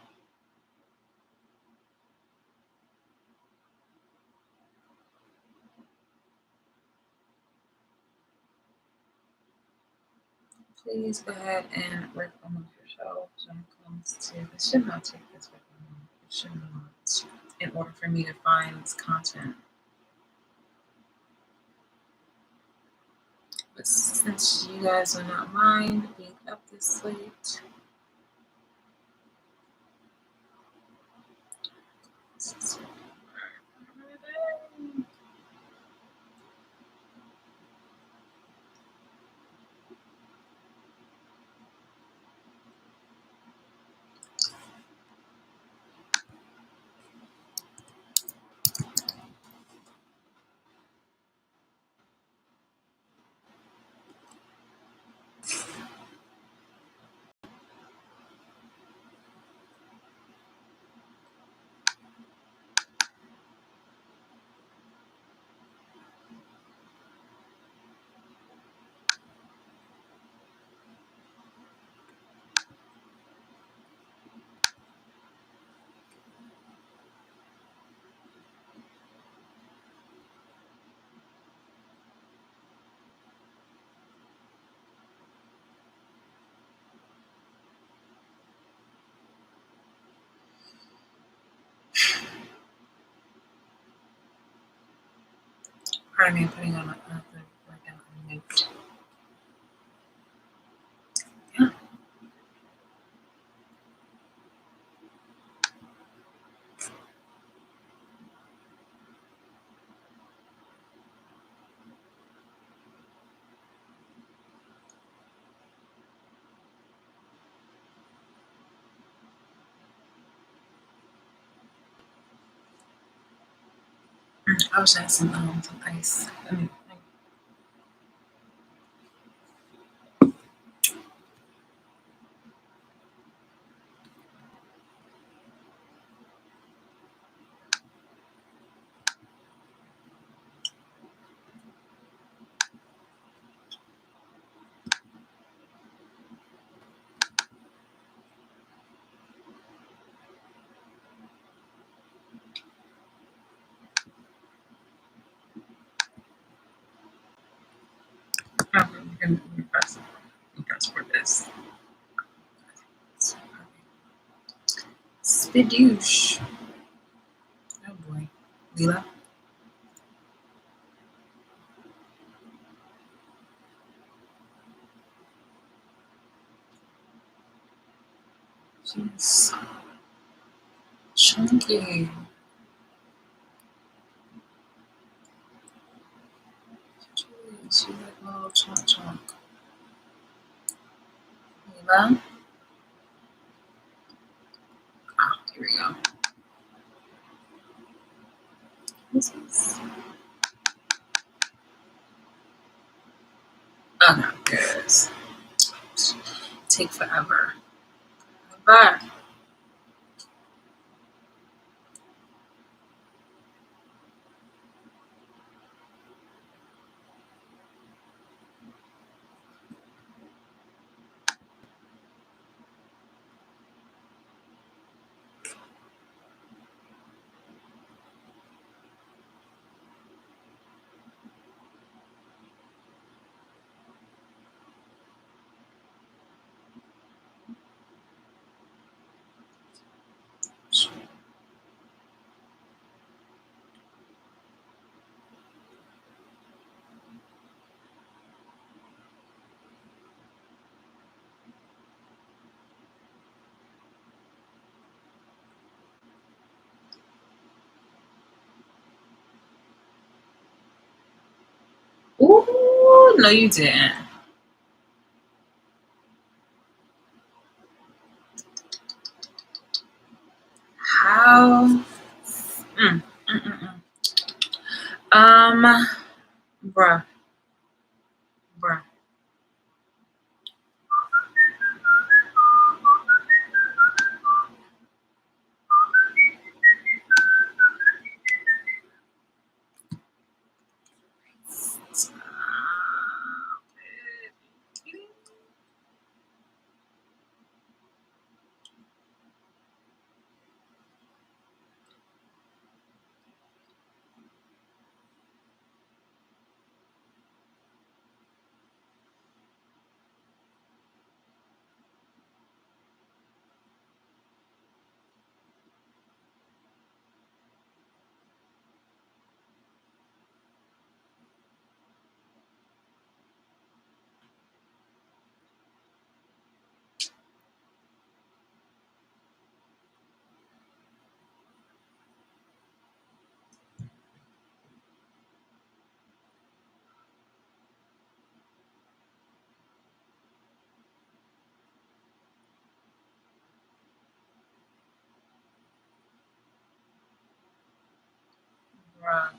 Please go ahead and work on yourselves when it comes to this. Should not take this with me. It should not. In order for me to find this content. But since you guys will not mind being up this late, pardon me, I'm putting on another workout note. Yeah. I wish I had some ice. You can press for this. Spidoosh. Oh boy. Leela. She's chunky. She's like a little chunk. Leela. Ah, here we go. This is. Oh no, there it is. Take forever. Bye. Oh no, you didn't. How? Mm, mm, mm, mm. Um, bruh, bruh. Stop it. Bruh,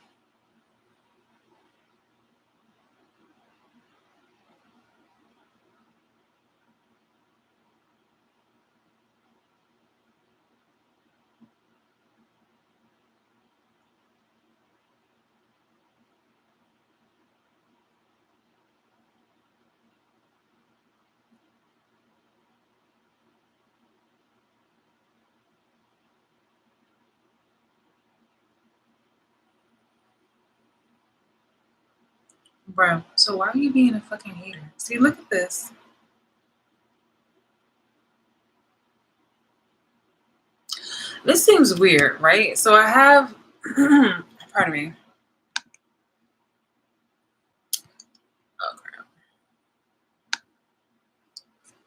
bruh. So why are you being a fucking hater? See, look at this. This seems weird, right? So I have, pardon me.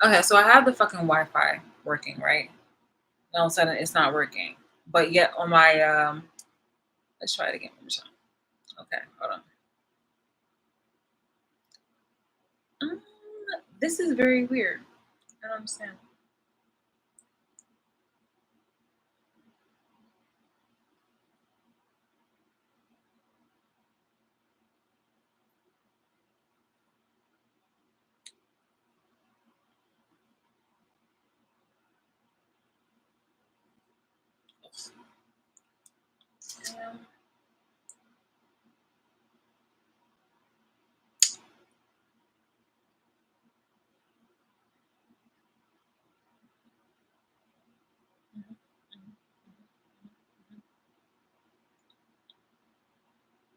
Okay, so I have the fucking Wi-Fi working, right? And all of a sudden it's not working. But yet on my let's try it again. Okay, hold on. Mm, this is very weird. I don't understand. Um,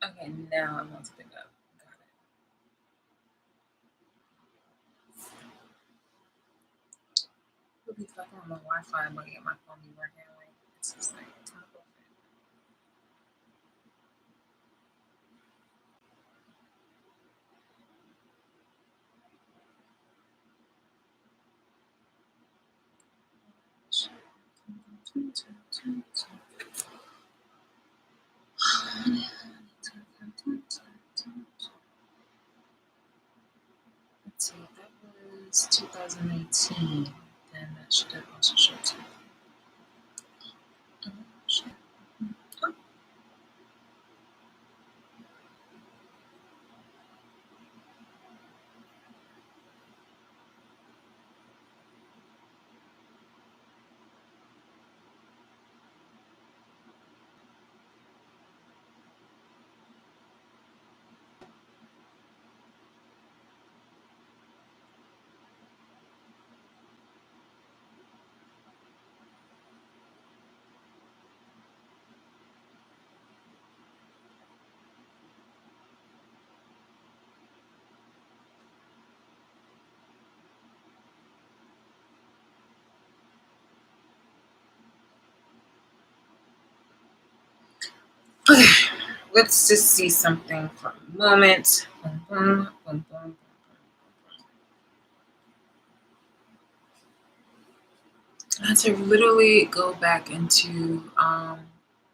Okay, now I want to pick up. Got it. We'll be fucking on my Wi-Fi, but get my phone be working. Like it's just like it's not perfect. Let's see, that was 2018. Then that should have also showed too. Oh, shit. Oh, okay, let's just see something for a moment. Boom, boom, boom, boom. I had to literally go back into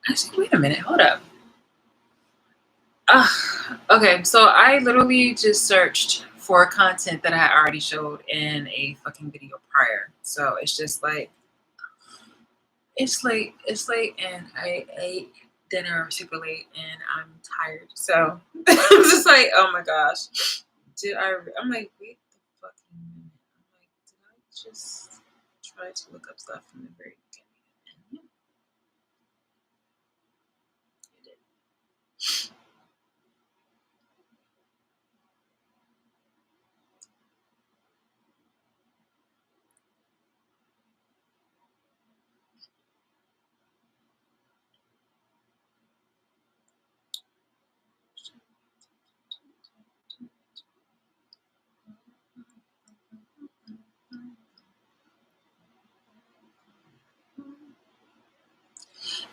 actually wait a minute, hold up. Okay, so I literally just searched for content that I had already showed in a fucking video prior. So it's just like it's late, and I ate dinner super late, and I'm tired. So I'm just like, oh my gosh, did I? I'm like, wait the fucking minute. I'm like, did I just try to look up stuff from the very beginning? And yeah, I did.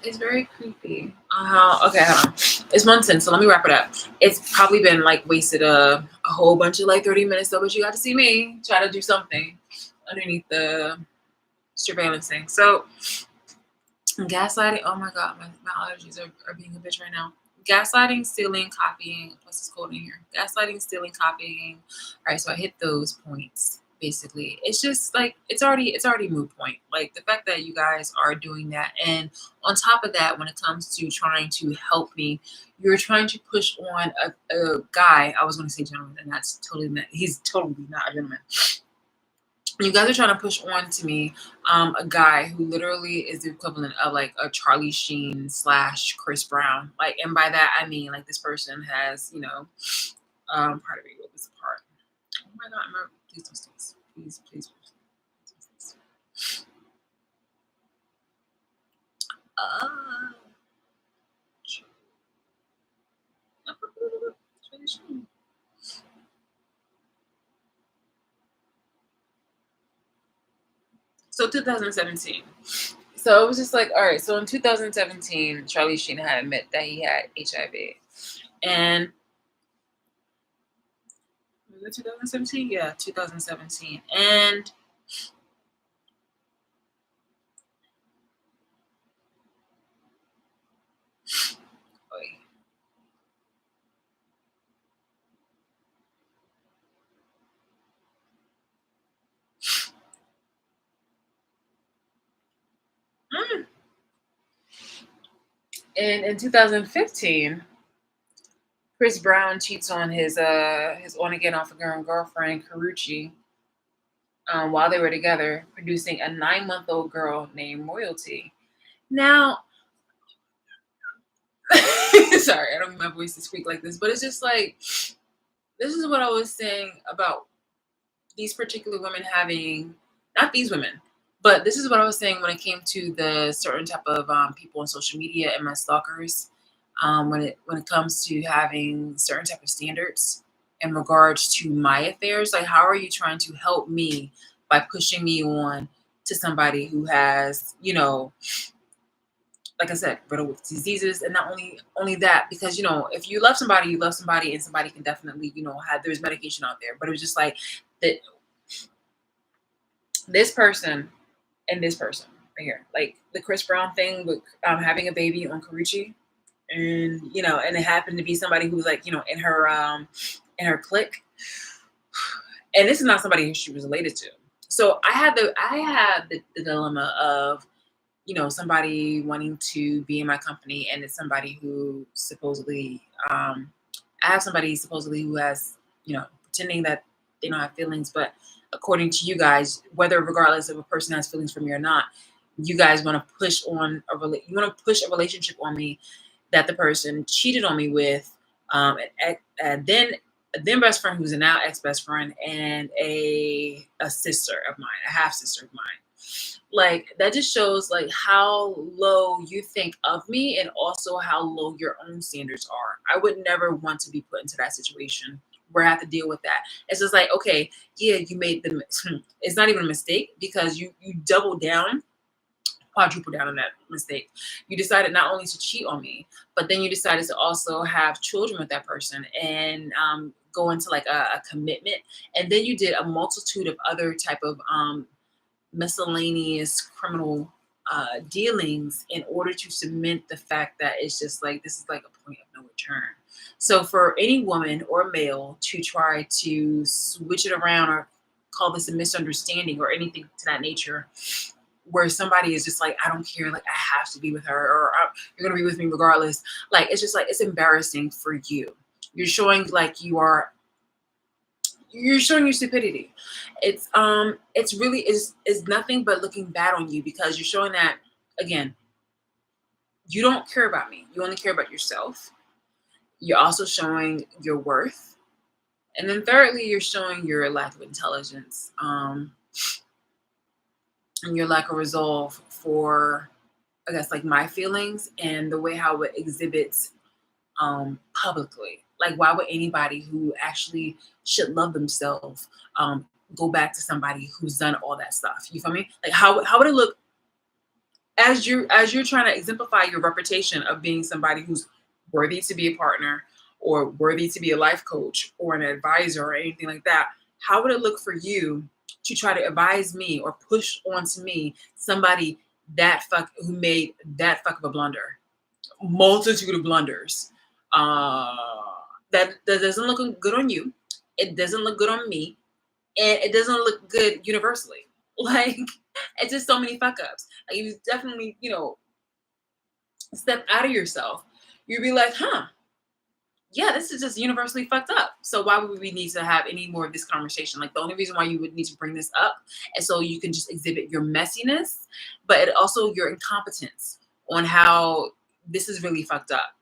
It's very creepy. Okay, hold on. It's 1:10, so let me wrap it up. It's probably been like wasted a whole bunch of like 30 minutes though, but you got to see me try to do something underneath the surveillance thing. So gaslighting, oh my god, my allergies are being a bitch right now. Gaslighting, stealing, copying. What's this code in here? Gaslighting, stealing, copying. All right, so I hit those points. Basically, it's just like it's already moot point. Like the fact that you guys are doing that, and on top of that, when it comes to trying to help me, you're trying to push on a guy. I was going to say gentleman, and that's totally not. He's totally not a gentleman. You guys are trying to push on to me a guy who literally is the equivalent of like a Charlie Sheen slash Chris Brown. Like, and by that I mean like this person has, pardon me, what was the part? Oh my god, please don't sneeze. Please. Uh, Charlie Sheen. So 2017. So it was just like, all right. So in 2017, Charlie Sheen had admit that he had HIV, and was it 2017? Yeah, 2017. And mm, and in 2015, Chris Brown cheats on his on again off again girlfriend Karuchi while they were together, producing a 9-month-old girl named Royalty. Now, sorry, I don't want my voice to squeak like this, but it's just like this is what I was saying about these particular women having, not these women, but this is what I was saying when it came to the certain type of people on social media and my stalkers. When it comes to having certain type of standards in regards to my affairs, like how are you trying to help me by pushing me on to somebody who has, like I said, riddled with diseases, and not only that, because if you love somebody, you love somebody, and somebody can definitely have there's medication out there, but it was just like that this person and this person right here, like the Chris Brown thing with having a baby on Karuchi, and and it happened to be somebody who was like in her clique, and this is not somebody who she was related to. So I had the dilemma of somebody wanting to be in my company, and it's somebody who supposedly I have somebody supposedly who has pretending that they don't have feelings, but according to you guys, whether regardless of a person has feelings for me or not, you guys want to push on you want to push a relationship on me that the person cheated on me with, and then best friend who's a now ex best friend, and a sister of mine, a half sister of mine. Like that just shows like how low you think of me, and also how low your own standards are. I would never want to be put into that situation where I have to deal with that. It's just like, okay, yeah, you made the it's not even a mistake, because you double down, quadruple down on that mistake. You decided not only to cheat on me, but then you decided to also have children with that person, and go into like a commitment, and then you did a multitude of other type of miscellaneous criminal dealings in order to cement the fact that it's just like this is like a point of no return. So for any woman or male to try to switch it around or call this a misunderstanding or anything to that nature, where somebody is just like, I don't care, like I have to be with her, or you're gonna be with me regardless. Like it's just like it's embarrassing for you. You're showing like you're showing your stupidity. It's really is nothing but looking bad on you because you're showing that again, you don't care about me. You only care about yourself. You're also showing your worth. And then thirdly, you're showing your lack of intelligence, and your lack of resolve for, I guess, like my feelings and the way how it exhibits publicly. Like, why would anybody who actually should love themselves go back to somebody who's done all that stuff? You feel me? Like, how would it look as you're trying to exemplify your reputation of being somebody who's worthy to be a partner or worthy to be a life coach or an advisor or anything like that? How would it look for you to try to advise me or push onto me somebody that fuck who made that fuck of a blunder, multitude of blunders? Uh, that doesn't look good on you. It doesn't look good on me, and it doesn't look good universally. Like it's just so many fuck ups. Like you definitely, step out of yourself. You'd be like, huh, yeah, this is just universally fucked up. So why would we need to have any more of this conversation? Like the only reason why you would need to bring this up is so you can just exhibit your messiness, but also your incompetence on how this is really fucked up.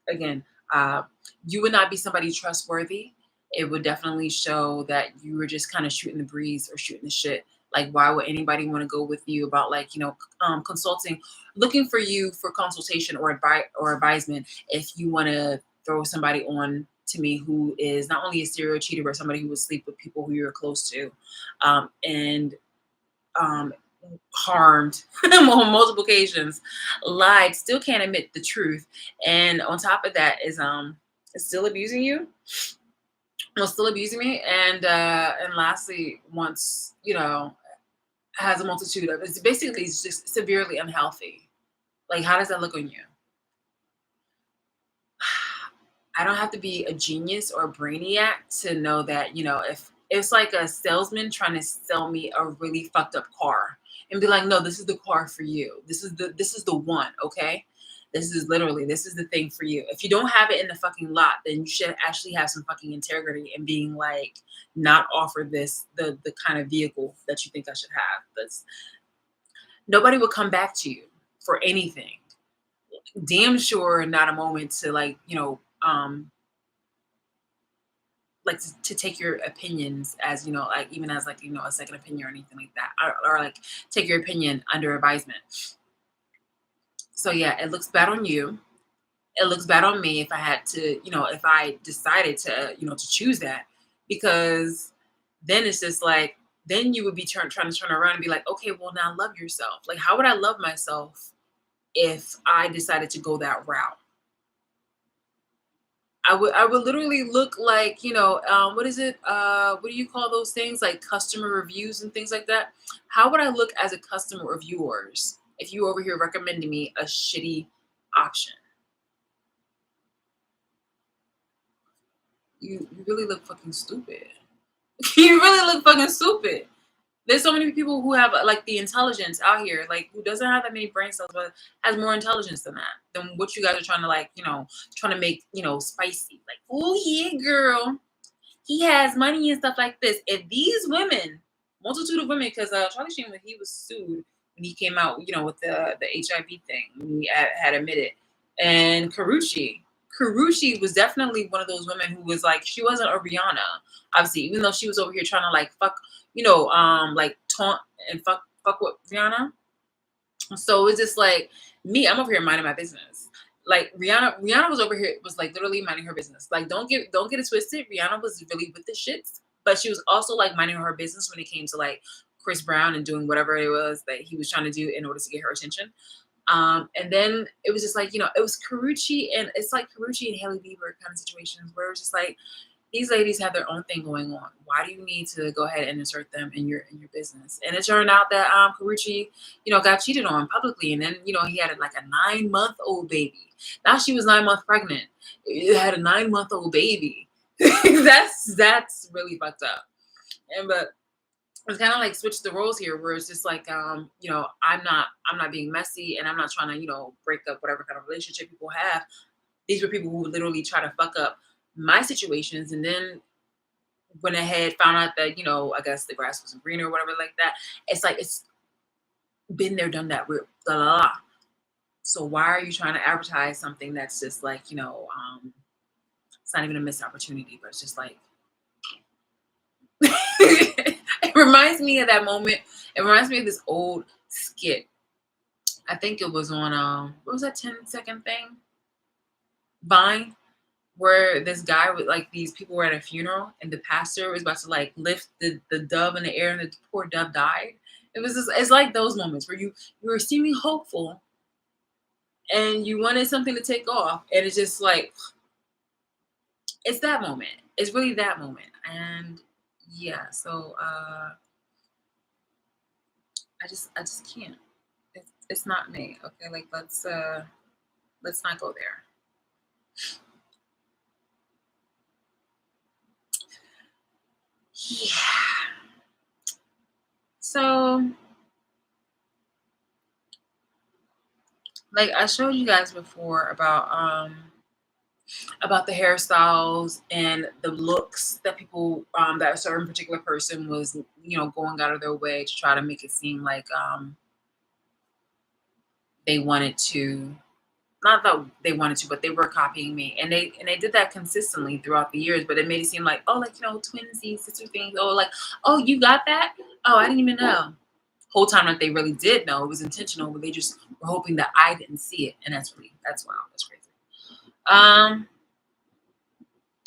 Again, uh, you would not be somebody trustworthy. It would definitely show that you were just kind of shooting the breeze or shooting the shit. Like, why would anybody want to go with you about like, consulting, looking for you for consultation or advice or advisement if you want to throw somebody on to me who is not only a serial cheater but somebody who would sleep with people who you're close to, and um, harmed on multiple occasions, lied, still can't admit the truth, and on top of that is still abusing you, well, still abusing me, and lastly, once has a multitude of it's just severely unhealthy. Like, how does that look on you? I don't have to be a genius or a brainiac to know that, if it's like a salesman trying to sell me a really fucked up car and be like, no, this is the car for you. This is the one, okay? This is the thing for you. If you don't have it in the fucking lot, then you should actually have some fucking integrity and being like, not offer the kind of vehicle that you think I should have. That's nobody will come back to you for anything. Damn sure not a moment to like, like to take your opinions as like even as like a second opinion or anything like that, or like take your opinion under advisement. So yeah, it looks bad on you. It looks bad on me if I had to, if I decided to to choose that, because then it's just like then you would be trying to turn around and be like, okay, well, now love yourself. Like, how would I love myself if I decided to go that route? I would literally look like, what is it? What do you call those things? Like customer reviews and things like that. How would I look as a customer of yours if you over here recommending me a shitty option? You really look fucking stupid. You really look fucking stupid. There's so many people who have like the intelligence out here, like who doesn't have that many brain cells, but has more intelligence than that, than what you guys are trying to like, trying to make, spicy. Like, oh yeah, girl, he has money and stuff like this. If these women, multitude of women, because Charlie Sheen, when he was sued, when he came out, with the HIV thing, when he had admitted, and Karuchi was definitely one of those women who was like, she wasn't a Rihanna, obviously, even though she was over here trying to like fuck, like taunt and fuck with Rihanna. So it's just like me, I'm over here minding my business. Like Rihanna was over here, was like literally minding her business. Like don't get it twisted. Rihanna was really with the shits, but she was also like minding her business when it came to like Chris Brown and doing whatever it was that he was trying to do in order to get her attention. And then it was just like, it was Karuchi, and it's like Karuchi and Hailey Bieber kind of situations where it was just like, these ladies have their own thing going on. Why do you need to go ahead and insert them in your business? And it turned out that Karuchi, got cheated on publicly, and then he had like a 9-month-old baby. Now she was 9 months pregnant. It had a 9-month-old baby. That's really fucked up. And but it's kind of like switch the roles here, where it's just like I'm not being messy, and I'm not trying to break up whatever kind of relationship people have. These were people who would literally try to fuck up my situations, and then went ahead, found out that I guess the grass wasn't greener or whatever like that. It's like it's been there, done that. We're blah, blah, blah. So why are you trying to advertise something that's just like it's not even a missed opportunity, but it's just like it reminds me of that moment. It reminds me of this old skit. I think it was on what was that 10-second thing? Vine, where this guy with like these people were at a funeral, and the pastor was about to like lift the dove in the air, and the poor dove died. It's like those moments where you were seeming hopeful, and you wanted something to take off, and it's just like it's that moment. It's really that moment. And yeah, so I just can't. It's not me. Okay, like let's not go there. Yeah. So like I showed you guys before about the hairstyles and the looks that people that a certain particular person was going out of their way to try to make it seem like they wanted to, not that they wanted to, but they were copying me, and they did that consistently throughout the years. But it made it seem like, oh, like twinsies, sister things. Oh, like, oh, you got that? Oh, I didn't even know. Whole time that they really did know, it was intentional, but they just were hoping that I didn't see it, and that's wild. That's crazy. Um.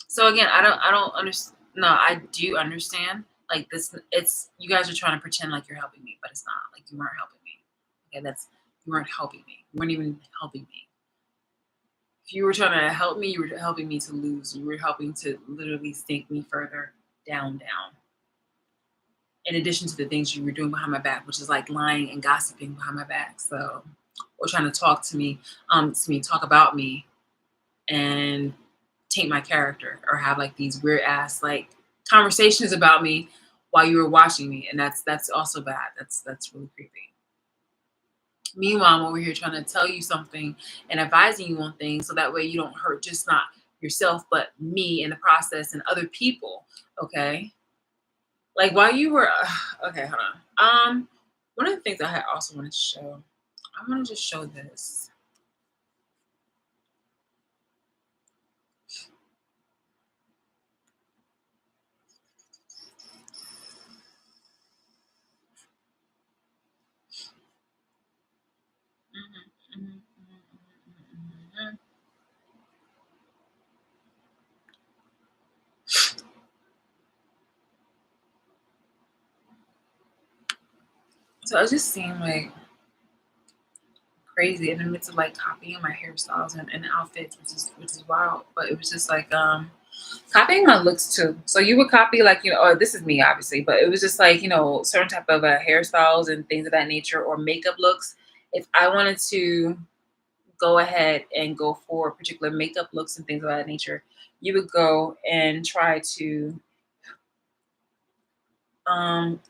So again, I don't understand. No, I do understand. Like this, it's you guys are trying to pretend like you're helping me, but it's not. Like you weren't helping me. Okay, that's you weren't helping me. You weren't even helping me. If you were trying to help me, you were helping me to lose. You were helping to literally sink me further down, down. In addition to the things you were doing behind my back, which is like lying and gossiping behind my back. So, or trying to talk about me and taint my character, or have like these weird ass like conversations about me while you were watching me, and that's also bad. That's really creepy. Meanwhile, I'm over here trying to tell you something and advising you on things so that way you don't hurt just not yourself, but me in the process and other people. Okay. Like while you were, okay, hold on. One of the things I had also wanted to show, I want to just show this. Mhm, mhm, mhm, mhm. So it just seemed like crazy in the midst of like copying my hairstyles and outfits, which is wild. But it was just like copying my looks too. So you would copy like oh, this is me obviously, but it was just like certain type of hairstyles and things of that nature, or makeup looks. If I wanted to go ahead and go for particular makeup looks and things of that nature, you would go and try to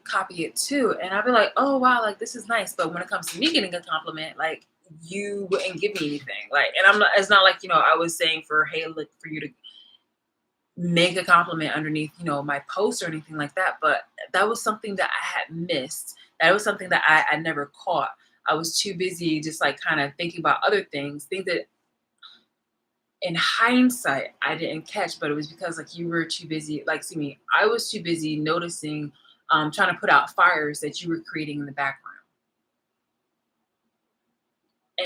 copy it too. And I'd be like, oh wow, like this is nice. But when it comes to me getting a compliment, like you wouldn't give me anything. Like, and I'm not, it's not like, I was saying for, hey, look, for you to make a compliment underneath, my post or anything like that. But that was something that I had missed. That was something that I never caught. I was too busy just like kind of thinking about other things that in hindsight I didn't catch, but it was because like you were too busy. Like, see me, I was too busy noticing, trying to put out fires that you were creating in the background.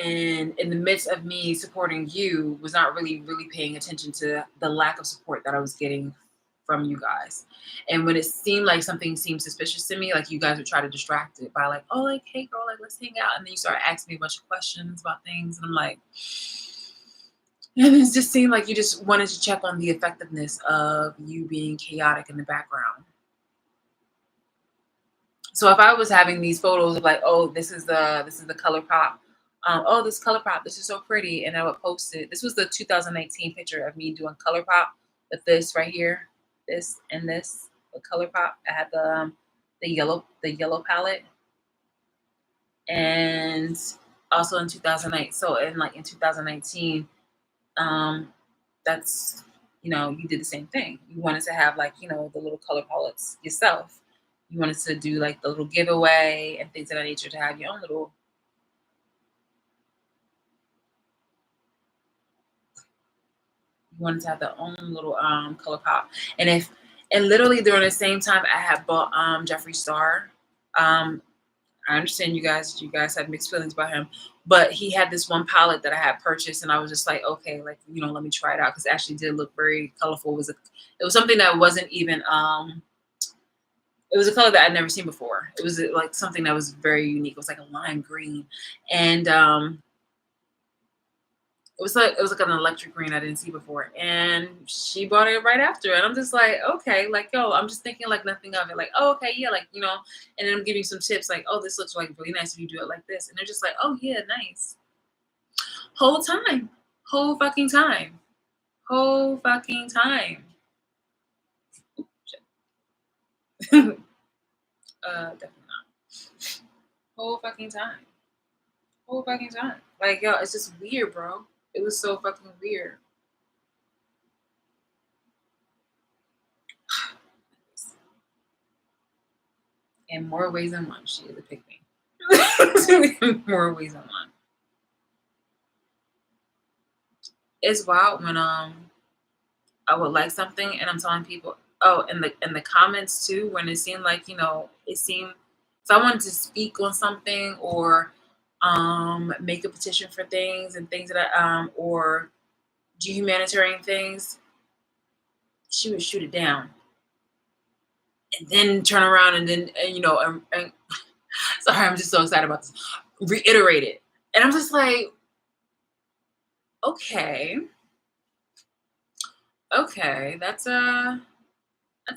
And in the midst of me supporting you, was not really paying attention to the lack of support that I was getting from you guys. And when it seemed like something seemed suspicious to me, like you guys would try to distract it by like, oh, like, hey girl, like let's hang out. And then you start asking me a bunch of questions about things. And I'm like, And it just seemed like you just wanted to check on the effectiveness of you being chaotic in the background. So if I was having these photos of like, oh, this is the color pop. Oh, this color pop, this is so pretty, and I would post it. This was the 2019 picture of me doing color pop with this right here, this and this, the color pop. I had the yellow palette, and also in 2008. So in 2019, um, that's you did the same thing. You wanted to have like the little color palettes yourself. You wanted to do like the little giveaway and things of that nature to have your own little. You wanted to have their own little color pop. And literally during the same time I had bought Jeffree Star. Um, I understand you guys have mixed feelings about him, but he had this one palette that I had purchased, and I was just like, okay, like let me try it out because it actually did look very colorful. It was something that wasn't even it was a color that I'd never seen before. It was like something that was very unique. It was like a lime green, and it was like an electric green I didn't see before. And she bought it right after, and I'm just like, okay, like yo, I'm just thinking like nothing of it, like oh okay yeah, like and then I'm giving some tips like oh this looks like really nice if you do it like this, and they're just like oh yeah nice. Whole time, whole fucking time, whole fucking time. Definitely not. Whole fucking time. Whole fucking time. Like, yo, it's just weird, bro. It was so fucking weird. In more ways than one, she is a pick me. In more ways than one. It's wild when I would like something and I'm telling people, oh, in the comments too, when it seemed like, it seemed if I wanted to speak on something or make a petition for things and things that or do humanitarian things, she would shoot it down and then turn around and then and sorry, I'm just so excited about this. Reiterate it. And I'm just like, okay, okay, that's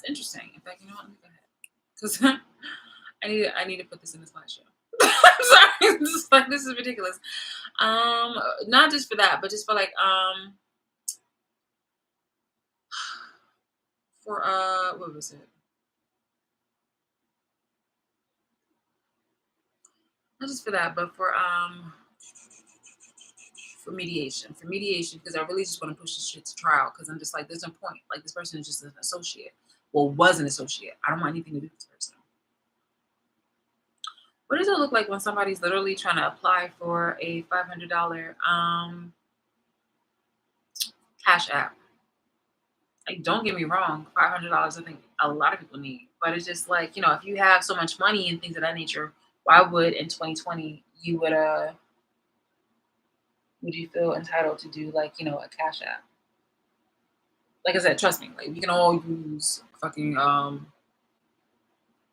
interesting. In fact, you know what? Let me go ahead. Because I need to put this in the slideshow. I'm sorry. This is ridiculous. Not just for that, but just for like for what was it? Not just for that, but for mediation. For mediation, because I really just want to push this shit to trial because I'm just like, there's no point. Like this person is just an associate. Well, was an associate. I don't want anything to do with this person. What does it look like when somebody's literally trying to apply for a $500 cash app? Like, don't get me wrong, $500 I think a lot of people need, but it's just like if you have so much money and things of that nature, why would in 2020 would you feel entitled to do like a cash app? Like I said, trust me, like we can all use fucking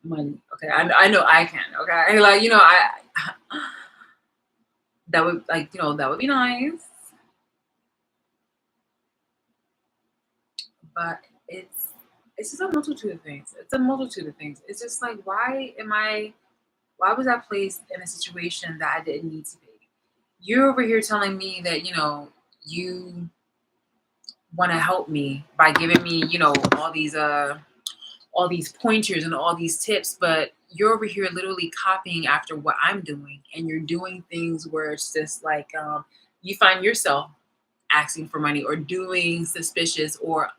money. Okay, I know I can. Okay, like I that would like that would be nice, but it's just a multitude of things. It's a multitude of things. It's just like why was I placed in a situation that I didn't need to be? You're over here telling me that you want to help me by giving me all these pointers and all these tips, but you're over here literally copying after what I'm doing, and you're doing things where it's just like you find yourself asking for money or doing suspicious or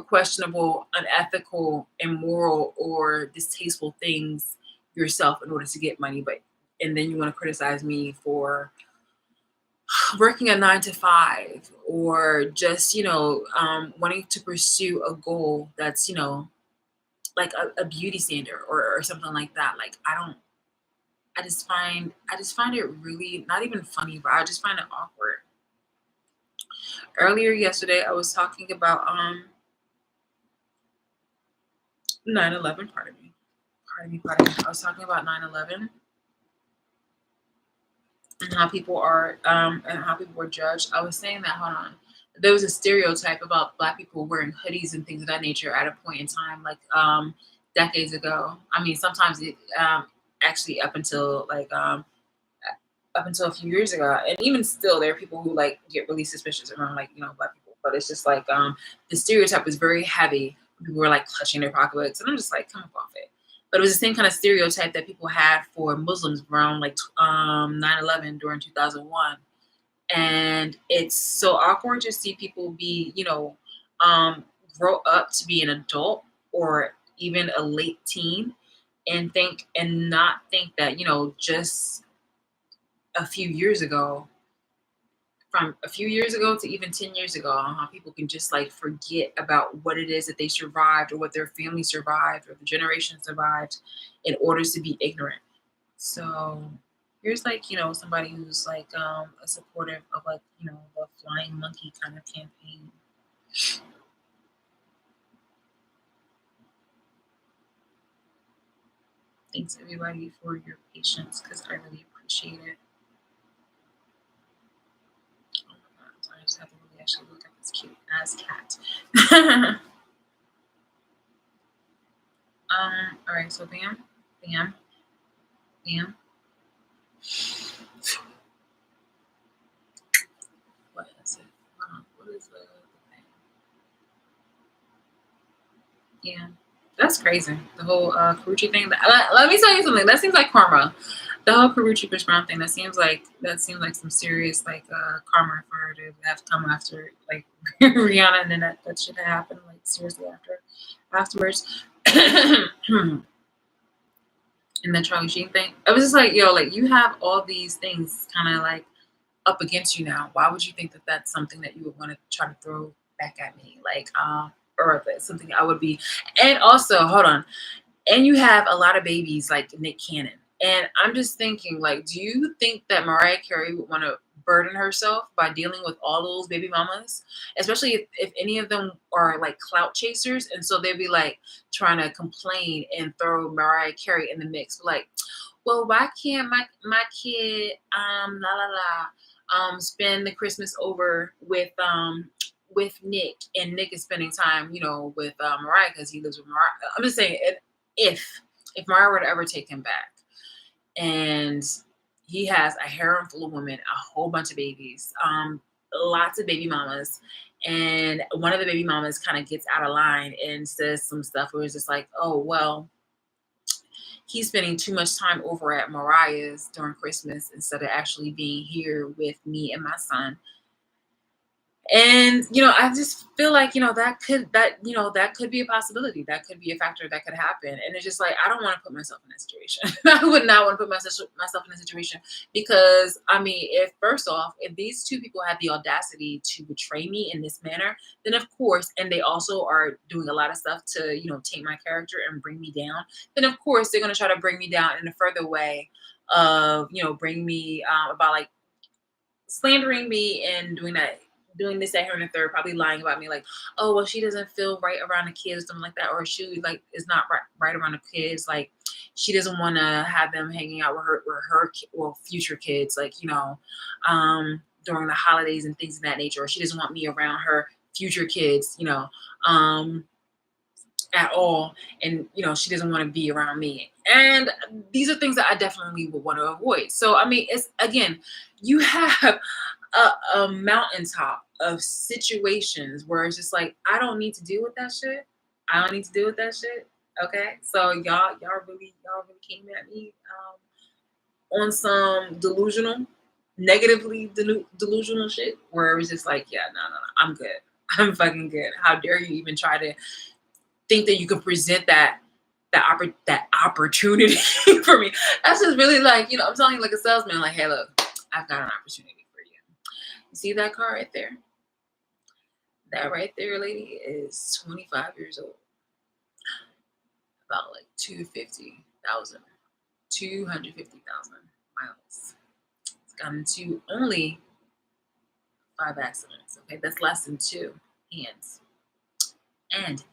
questionable, unethical, immoral, or distasteful things yourself in order to get money. But and then you want to criticize me for working a 9 to 5 or just wanting to pursue a goal that's like a beauty standard or something like that. Like I just find it really not even funny, but I just find it awkward. Earlier yesterday I was talking about 9/11. Pardon me. I was talking about 9/11, and how people are and how people were judged. I was saying that, hold on. There was a stereotype about black people wearing hoodies and things of that nature at a point in time, like decades ago. I mean, sometimes it actually up until a few years ago, and even still, there are people who like get really suspicious around like black people. But it's just like the stereotype was very heavy. People were like clutching their pocketbooks, and I'm just like, come up off it. But it was the same kind of stereotype that people had for Muslims around like 9/11 during 2001, and it's so awkward to see people be um, grow up to be an adult or even a late teen and not think that just a few years ago from a few years ago to even 10 years ago, how people can just like forget about what it is that they survived or what their family survived or the generation survived in order to be ignorant. So here's like, somebody who's like a supportive of like, the flying monkey kind of campaign. Thanks everybody for your patience because I really appreciate it. Oh my god, so I just have to really actually look at this cute ass cat. All right, so bam, bam, bam. What is it? What is the thing? Yeah, that's crazy. The whole Karuchi thing. Let me tell you something. That seems like karma. The whole Karuchi Chris Brown thing. That seems like some serious like karma for her to have come after like Rihanna, and then that should have happened like seriously afterwards. And the Charlie Sheen thing. I was just like, yo, like you have all these things kind of like up against you now. Why would you think that that's something that you would want to try to throw back at me? Like, or if it's something I would be. And also, hold on. And you have a lot of babies like Nick Cannon. And I'm just thinking, like, do you think that Mariah Carey would want to burden herself by dealing with all those baby mamas? Especially if any of them are like clout chasers. And so they'd be like trying to complain and throw Mariah Carey in the mix. Like, well, why can't my kid la la la spend the Christmas over with Nick, and Nick is spending time, with Mariah because he lives with Mariah. I'm just saying, if if Mariah were to ever take him back, and he has a harem full of women, a whole bunch of babies, lots of baby mamas, and one of the baby mamas kind of gets out of line and says some stuff where it's just like, oh well, he's spending too much time over at Mariah's during Christmas instead of actually being here with me and my son. And I just feel like that could be a possibility. That could be a factor that could happen. And it's just like I don't want to put myself in that situation. I would not want to put myself in a situation because I mean, if first off, if these two people had the audacity to betray me in this manner, then of course, and they also are doing a lot of stuff to take my character and bring me down. Then of course they're going to try to bring me down in a further way of bring me about like slandering me and doing this, that, here, and the third, probably lying about me, like, oh, well, she doesn't feel right around the kids, something like that, or she like is not right around the kids, like she doesn't want to have them hanging out with her future kids, like during the holidays and things of that nature, or she doesn't want me around her future kids, um, at all, and she doesn't want to be around me, and these are things that I definitely would want to avoid. So I mean, it's again, you have a mountaintop of situations where it's just like I don't need to deal with that shit. I don't need to deal with that shit. Okay, so y'all really came at me on some delusional, negatively delusional shit where it was just like, yeah, no, I'm good. I'm fucking good. How dare you even try to think that you can present that opportunity for me? That's just really like, I'm telling you like a salesman, like, hey, look, I've got an opportunity for you. You see that car right there? That right there, lady, is 25 years old. About like 250,000 miles. It's gotten into only 5 accidents. Okay, that's less than two hands. And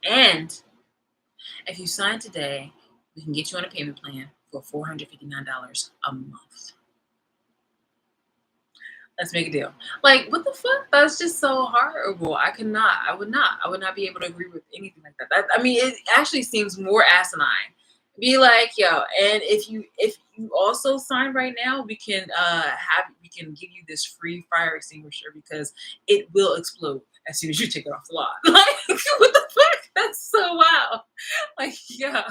if you sign today, we can get you on a payment plan for $459 a month. Let's make a deal. Like, what the fuck? That's just so horrible. I could not. I would not. I would not be able to agree with anything like that. I mean, it actually seems more asinine. Be like, yo, and if you also sign right now, we can give you this free fire extinguisher because it will explode as soon as you take it off the lot. Like, what the fuck? That's so wild. Like, yeah.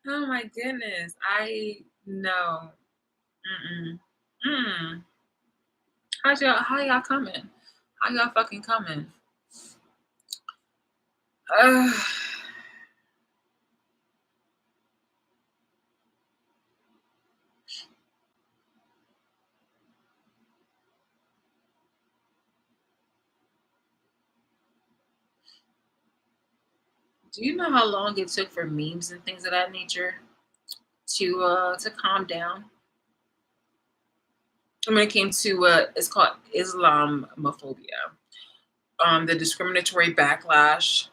Oh my goodness. I no. Mm-mm. Mm. How y'all coming? How y'all fucking coming? Uh, do you know how long it took for memes and things of that nature to calm down? And when it came to it's called Islamophobia, the discriminatory backlash,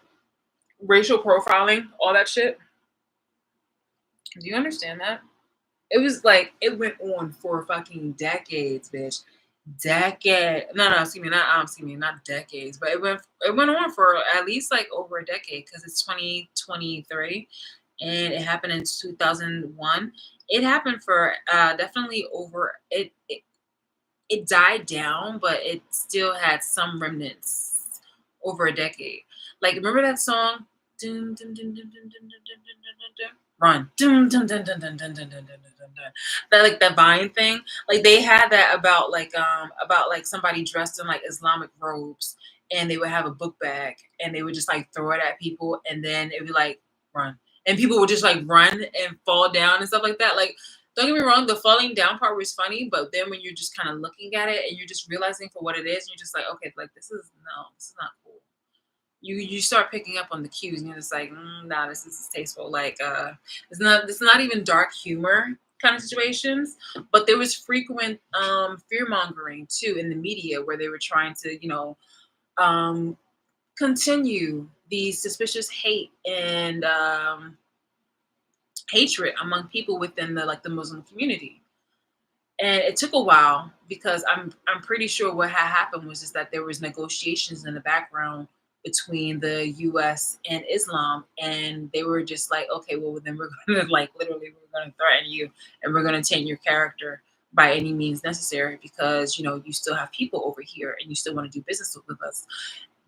racial profiling, all that shit. Do you understand that? It was like it went on for fucking decades, bitch. Decade. No, no, excuse me, not decades, but it went on for at least like over a decade because it's 2023 and it happened in 2001. It happened for definitely over it died down, but it still had some remnants over a decade. Like, remember that song? Dun, dun, dun, dun, dun, dun, dun, dun, dun, dun, dun. Run. Dun, dun, dun, dun, dun, dun, dun, dun, dun, dun, dun. That like that Vine thing. Like they had that about like somebody dressed in like Islamic robes and they would have a book bag and they would just like throw it at people and then it'd be like run. And people would just like run and fall down and stuff like that. Like don't get me wrong, the falling down part was funny, but then when you're just kind of looking at it and you're just realizing for what it is, and you're just like, okay, like this is not cool. You start picking up on the cues, and you're just like, nah, this is distasteful. Like, it's not even dark humor kind of situations, but there was frequent fear mongering too in the media where they were trying to, um, continue the suspicious hate and hatred among people within the Muslim community. And it took a while because I'm pretty sure what had happened was just that there was negotiations in the background between the US and Islam and they were just like, okay, well then we're gonna like literally we're gonna threaten you and we're gonna taint your character by any means necessary because you still have people over here and you still want to do business with us.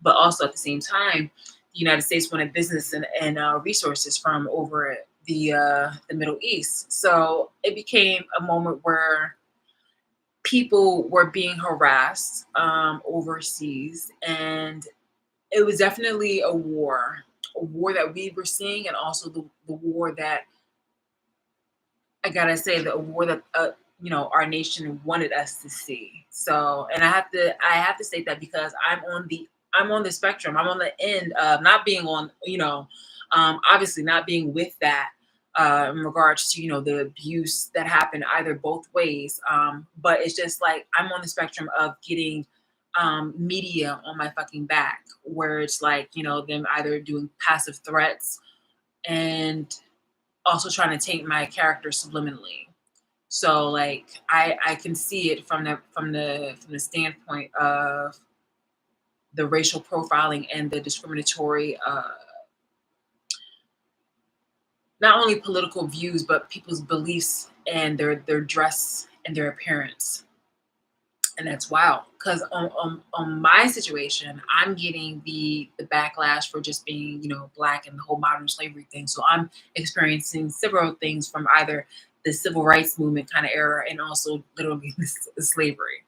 But also at the same time, the United States wanted business and resources from over the Middle East. So it became a moment where people were being harassed overseas, and it was definitely a war that we were seeing, and also the war that I gotta say, the war that our nation wanted us to see. So, and I have to state that because I'm on the spectrum. I'm on the end of not being on, obviously not being with that in regards to the abuse that happened either both ways. But it's just like I'm on the spectrum of getting media on my fucking back, where it's like them either doing passive threats and also trying to taint my character subliminally. So like I can see it from the standpoint of the racial profiling and the discriminatory not only political views but people's beliefs and their dress and their appearance. And that's wild because on my situation I'm getting the backlash for just being black and the whole modern slavery thing, so I'm experiencing several things from either the civil rights movement kind of era and also literally the slavery.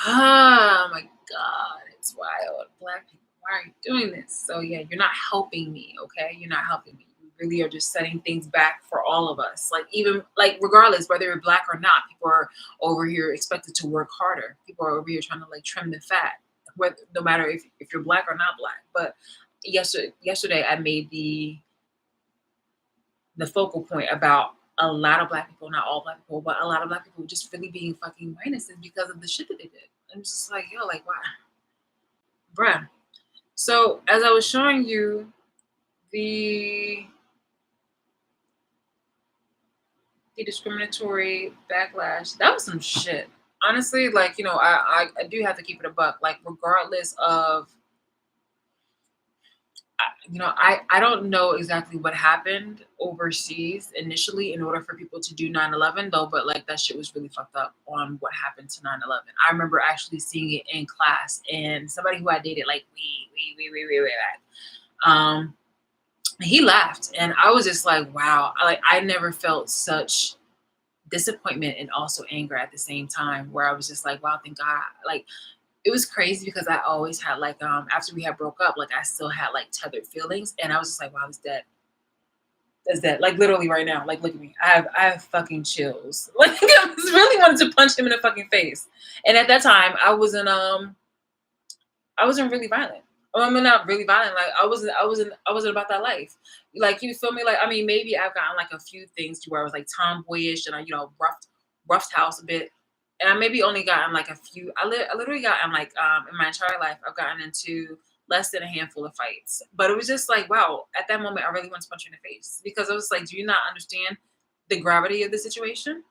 Oh my god, it's wild. Black people, why are you doing this? So yeah, you're not helping me, okay? You're not helping me. You really are just setting things back for all of us. Like even like regardless whether you're black or not, people are over here expected to work harder. People are over here trying to like trim the fat, whether no matter if you're black or not black. But yesterday I made the focal point about a lot of black people, not all black people, but a lot of black people just really being fucking minuses because of the shit that they did. I'm just like, yo, like, why? Bruh. So as I was showing you the the discriminatory backlash, that was some shit. honestly, like, I do have to keep it a buck. Like, regardless of, I don't know exactly what happened overseas initially in order for people to do 9/11 though, but like that shit was really fucked up on what happened to 9/11. I remember actually seeing it in class, and somebody who I dated like way back. Um, he laughed, and I was just like, wow, I never felt such disappointment and also anger at the same time, where I was just like, wow, thank God. Like, it was crazy because I always had like, after we had broke up, like I still had like tethered feelings, and I was just like, wow, this dead. That's dead. Like, literally right now. Like, look at me. I have fucking chills. Like, I just really wanted to punch him in the fucking face. And at that time, I wasn't really violent. I mean, not really violent. Like, I wasn't about that life. Like, you feel me? Like, I mean, maybe I've gotten like a few things to where I was like tomboyish and I, roughed house a bit. And I maybe only gotten like a few. I literally gotten like, in my entire life, I've gotten into less than a handful of fights. But it was just like, wow, at that moment, I really want to punch you in the face because I was like, do you not understand the gravity of the situation?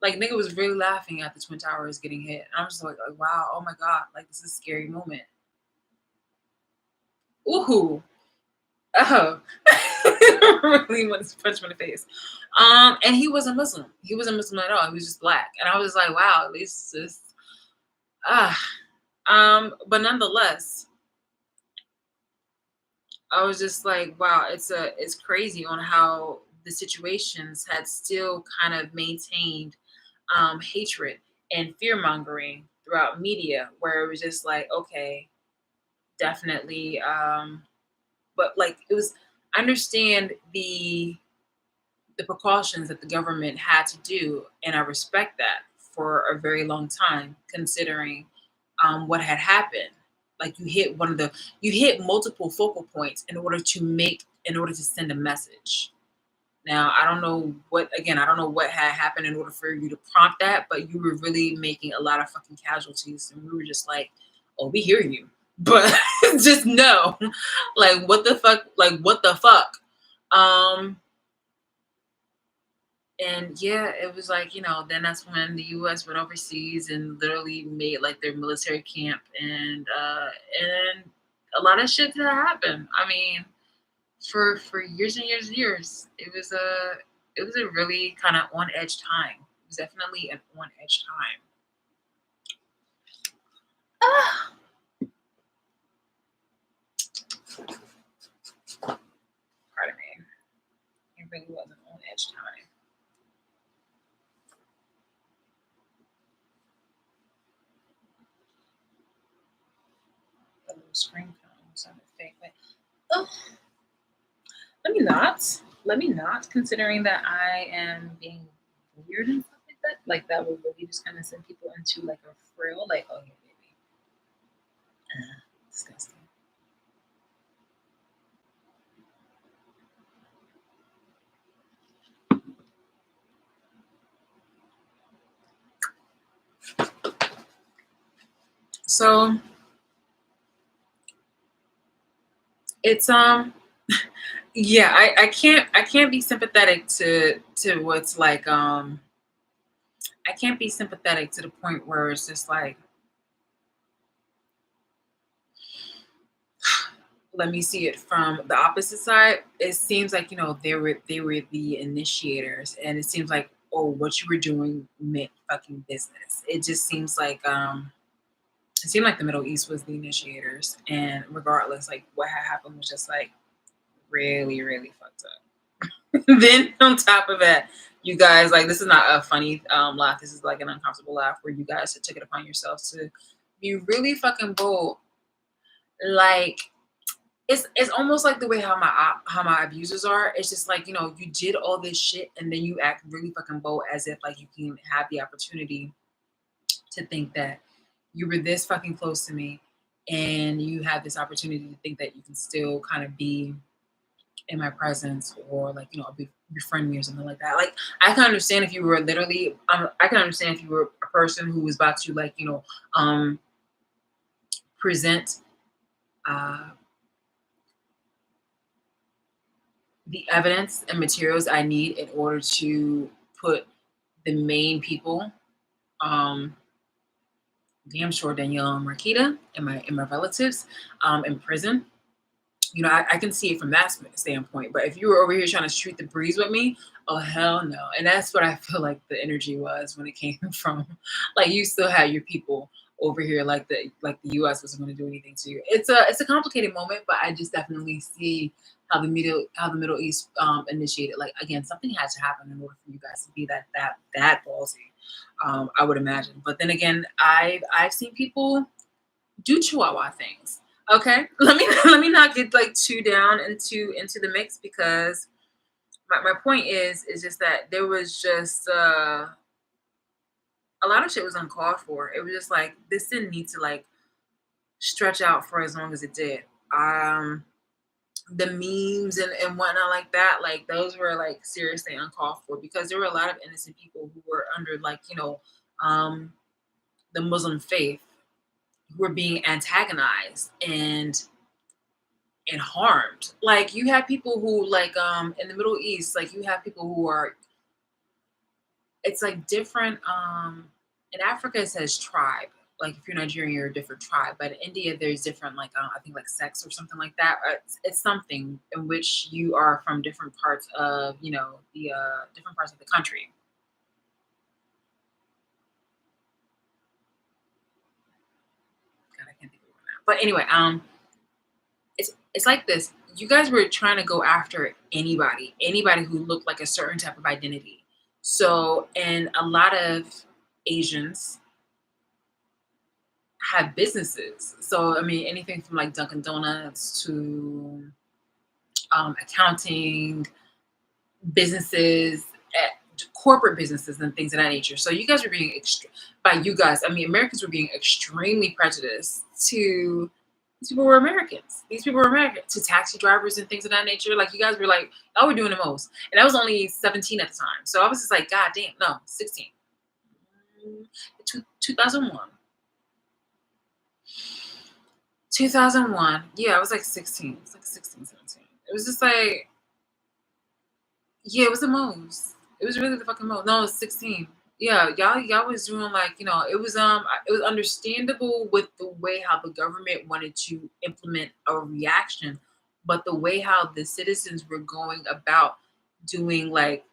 Like, nigga was really laughing at the Twin Towers getting hit. And I'm just like, wow, oh my God, like, this is a scary moment. Ooh, oh, really wanted to punch him in the face. And he wasn't Muslim. He wasn't Muslim at all. He was just black. And I was like, wow, at least this, ah, but nonetheless, I was just like, wow, it's crazy on how the situations had still kind of maintained hatred and fear mongering throughout media, where it was just like, okay, definitely, but like it was, I understand the precautions that the government had to do, and I respect that for a very long time, considering what had happened. Like, you hit multiple focal points in order to send a message. Now, I don't know what had happened in order for you to prompt that, but you were really making a lot of fucking casualties, and we were just like, oh, we hear you, but just know, like, what the fuck. Um, and yeah, it was like, then that's when the US went overseas and literally made like their military camp, and a lot of shit that happened. I mean, for years and years and years, it was a really kind of on edge time. It was definitely an on edge time. Ah, pardon me. It really was an on edge time. The little screen comes on the fake. But, oh, let me not, considering that I am being weird and stuff like that. Like, that would really just kind of send people into like a frill. Like, oh yeah, baby. Disgusting. So it's yeah, I can't be sympathetic to what's like, I can't be sympathetic to the point where it's just like, let me see it from the opposite side. It seems like, they were the initiators, and it seems like, oh, what you were doing meant fucking business. It just seems like, it seemed like the Middle East was the initiators, and regardless, like what had happened was just like really, really fucked up. Then on top of that, you guys, like, this is not a funny laugh. This is like an uncomfortable laugh where you guys took it upon yourselves to be really fucking bold. Like, it's almost like the way how my abusers are. It's just like, you did all this shit and then you act really fucking bold as if like you can have the opportunity to think that you were this fucking close to me, and you have this opportunity to think that you can still kind of be in my presence, or like, befriend me or something like that. Like, I can understand if you were literally, I can understand if you were a person who was about to like, present uh, the evidence and materials I need in order to put the main people, um, damn sure Danielle and Marquita and my relatives in prison. I can see it from that standpoint. But if you were over here trying to shoot the breeze with me, oh hell no. And that's what I feel like the energy was when it came from. Like you still had your people over here, like the U.S. wasn't going to do anything to you. It's a complicated moment, but I just definitely see how the Middle East initiated. Like again, something had to happen in order for you guys to be that ballsy. I would imagine. But then again, I've seen people do chihuahua things. Okay, let me not get like too down into the mix, because my point is just that there was just a lot of shit was uncalled for. It was just like this didn't need to like stretch out for as long as it did. Um, the memes and whatnot like that, like those were like seriously uncalled for, because there were a lot of innocent people who were under like um, the Muslim faith, who were being antagonized and harmed. Like you have people who like in the Middle East, like you have people who are, it's like different in Africa it says tribe. Like if you're Nigerian, you're a different tribe. But in India, there's different like I think like sects or something like that. It's something in which you are from different parts of the different parts of the country. God, I can't think of it now. But anyway, it's like this. You guys were trying to go after anybody who looked like a certain type of identity. So, and a lot of Asians have businesses. So, I mean, anything from like Dunkin' Donuts to accounting, businesses, corporate businesses, and things of that nature. So, you guys were being by you guys, I mean, Americans were being extremely prejudiced to these people were Americans. These people were American to taxi drivers and things of that nature. Like you guys were like, y'all were doing the most. And I was only 17 at the time. So I was just like, God damn, no, 16. 2001. 2001. Yeah, I was like 16. It was like 16, 17. It was just like, yeah, it was the most. It was really the fucking most. No, it was 16. Yeah, y'all was doing like, it was understandable with the way how the government wanted to implement a reaction, but the way how the citizens were going about doing like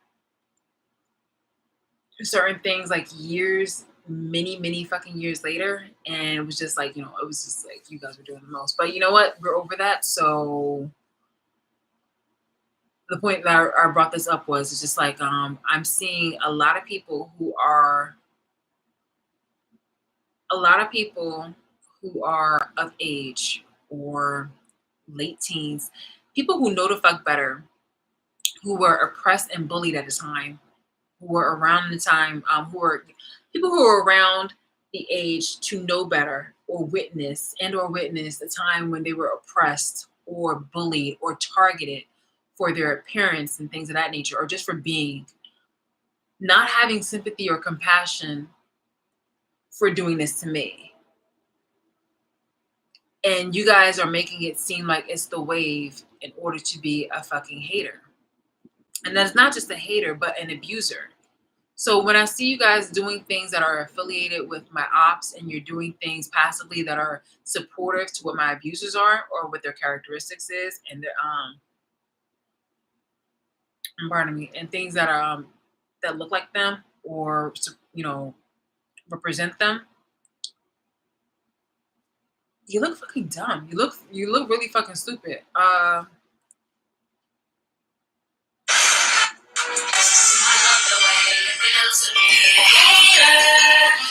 certain things like years, many fucking years later, and it was just like, it was just like you guys were doing the most. But you know what? We're over that. So the point that I brought this up was it's just like I'm seeing a lot of people who are of age or late teens, people who know the fuck better, who were oppressed and bullied at the time, who were around the time, who were people who were around the age to know better or witness a time when they were oppressed or bullied or targeted for their appearance and things of that nature, or just for being, not having sympathy or compassion for doing this to me. And you guys are making it seem like it's the wave in order to be a fucking hater. And that's not just a hater, but an abuser. So when I see you guys doing things that are affiliated with my ops, and you're doing things passively that are supportive to what my abusers are or what their characteristics is, and their pardon me, and things that are that look like them, or represent them, you look fucking dumb. You look really fucking stupid.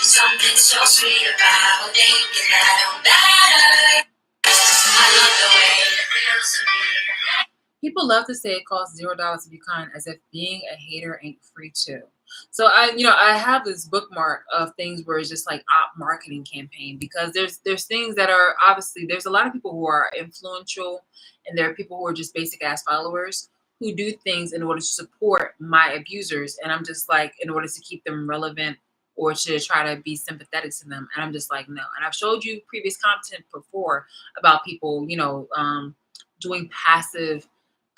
Something so sweet about thinking that I'm better. I love the way it feels to me. People love to say it costs $0 to be kind, as if being a hater ain't free too. So I have this bookmark of things where it's just like op marketing campaign, because there's things that are obviously, there's a lot of people who are influential, and there are people who are just basic ass followers who do things in order to support my abusers, and I'm just like, in order to keep them relevant or to try to be sympathetic to them, and I'm just like, no. And I've showed you previous content before about people doing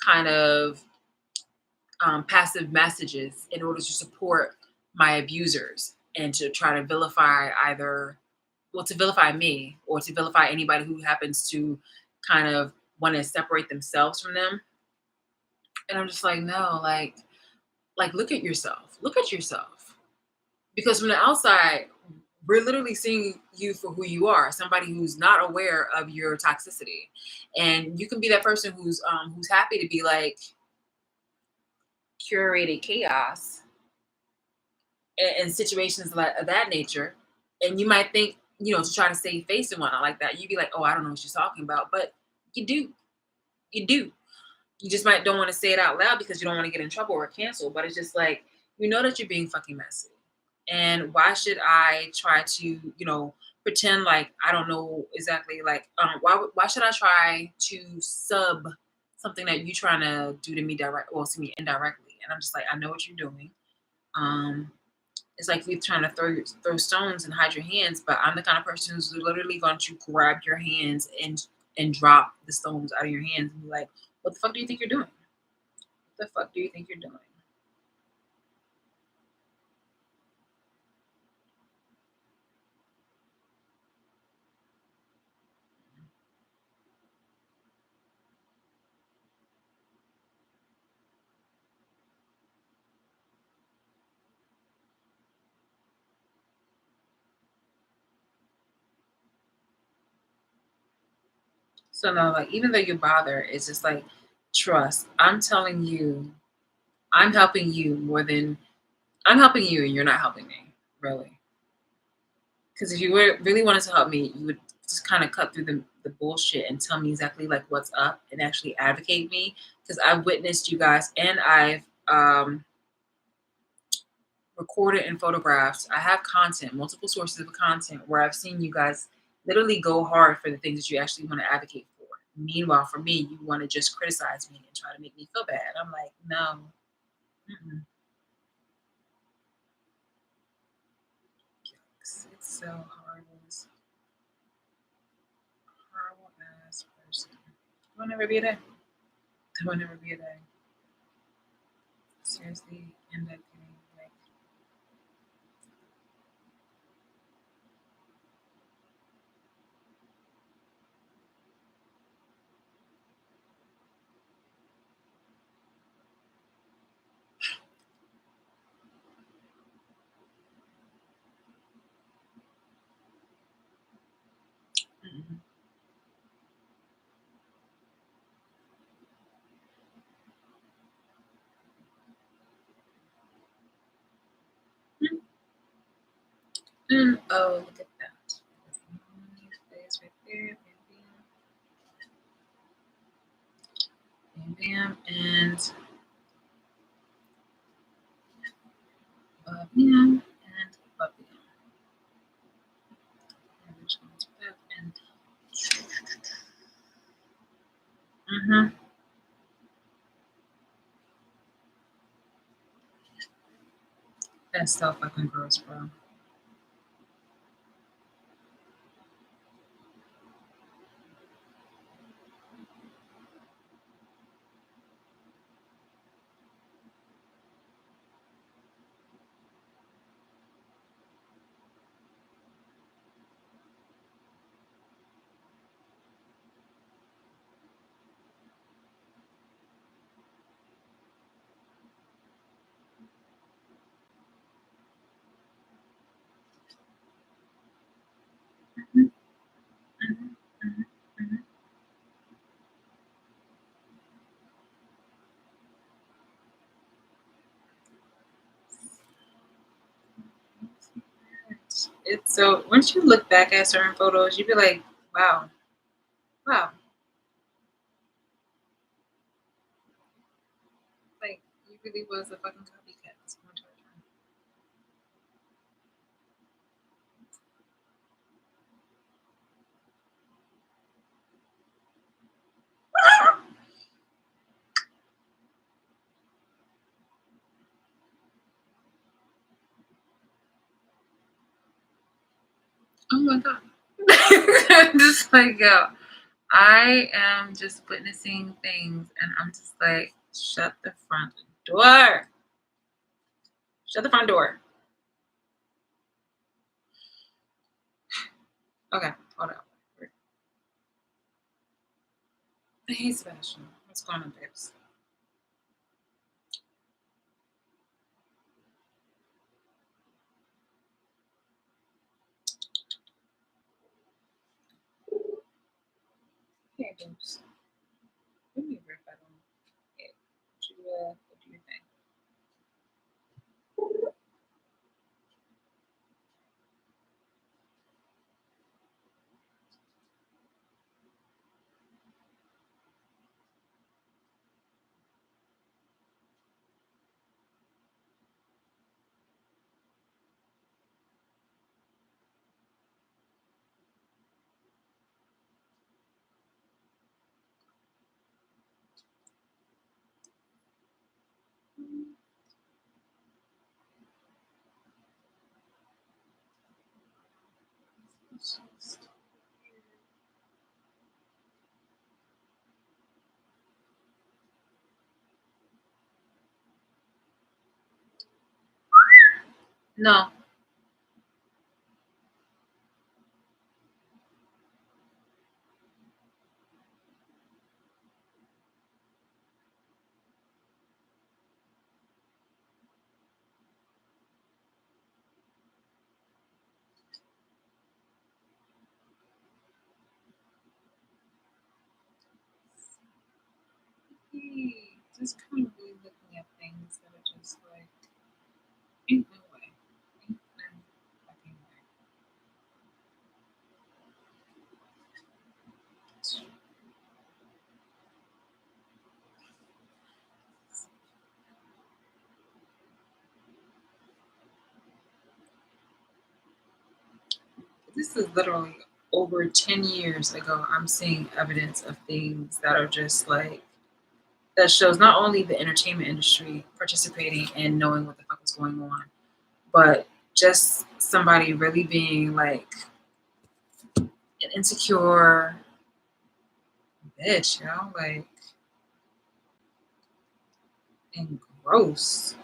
kind of passive messages in order to support my abusers and to try to vilify either well, to vilify me or to vilify anybody who happens to kind of want to separate themselves from them. And I'm just like, no, like look at yourself. Look at yourself. Because from the outside, we're literally seeing you for who you are, somebody who's not aware of your toxicity. And you can be that person who's happy to be like curated chaos in situations like of that nature. And you might think, to try to save face and whatnot like that, you'd be like, oh, I don't know what she's talking about. But you do. You do. You just might don't want to say it out loud because you don't want to get in trouble or canceled. But it's just like, that you're being fucking messy. And why should I try to, pretend like I don't know exactly like why should I try to sub something that you trying to do to me to me indirectly? And I'm just like, I know what you're doing. Um it's like you're trying to throw stones and hide your hands, but I'm the kind of person who's literally going to grab your hands and drop the stones out of your hands and be like, what the fuck do you think you're doing? What the fuck do you think you're doing? So no, like even though you bother, it's just like trust. I'm telling you, I'm helping you more than I'm helping you, and you're not helping me, really. Because if you were really wanted to help me, you would just kind of cut through the bullshit and tell me exactly like what's up and actually advocate me. Because I've witnessed you guys, and I've recorded and photographed. I have content, multiple sources of content where I've seen you guys literally go hard for the things that you actually want to advocate for. Meanwhile, for me, you want to just criticize me and try to make me feel bad. I'm like, no. Mm-mm. It's so horrible. This horrible ass person. It will never be a day. It will never be a day. Seriously, end up getting like, mm-mm. And oh, look at that. Nice face right there. Bam, bam, bam. And bam, and bam. And there's one to that, and mm-hmm. That's so fucking gross, bro. Mm-hmm. Mm-hmm. Mm-hmm. It's so once you look back at certain photos, you'd be like, wow, wow, like you really was a fucking copycat this whole entire time. Oh my god. I'm just like, yo, I am just witnessing things and I'm just like, shut the front door. Shut the front door. Okay, hold on. Hey, Sebastian. What's going on, babes? Hey, babes. Give me a break. I don't know. What do you think? No. Just kind of really looking at things that are just like, ain't no way. Ain't no fucking way. This is literally over 10 years ago. I'm seeing evidence of things that are just like, that shows not only the entertainment industry participating and knowing what the fuck is going on, but just somebody really being like an insecure bitch, you know, like, and gross.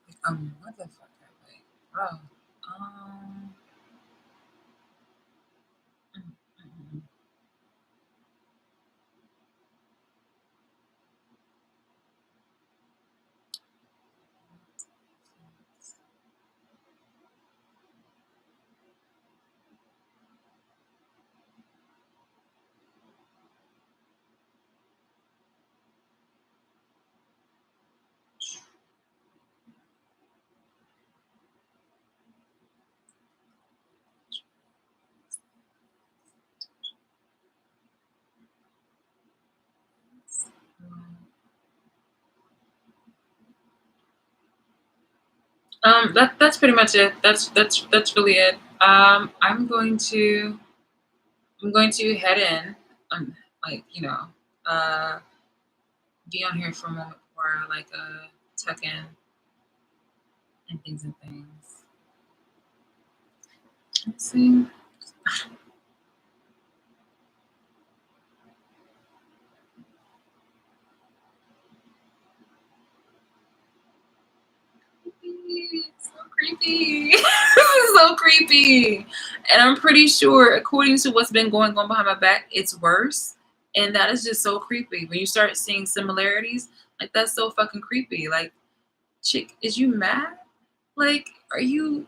Like a motherfucker, like, bro. Um, mm, mm, mm. That's pretty much it. That's really it. I'm going to head in. Like, you know, uh, be on here for a moment before I like tuck in and things and things. Let's see. It's so creepy. This is so creepy. And I'm pretty sure, according to what's been going on behind my back, it's worse. And that is just so creepy. When you start seeing similarities, like that's so fucking creepy. Like, chick, is you mad? Like, are you?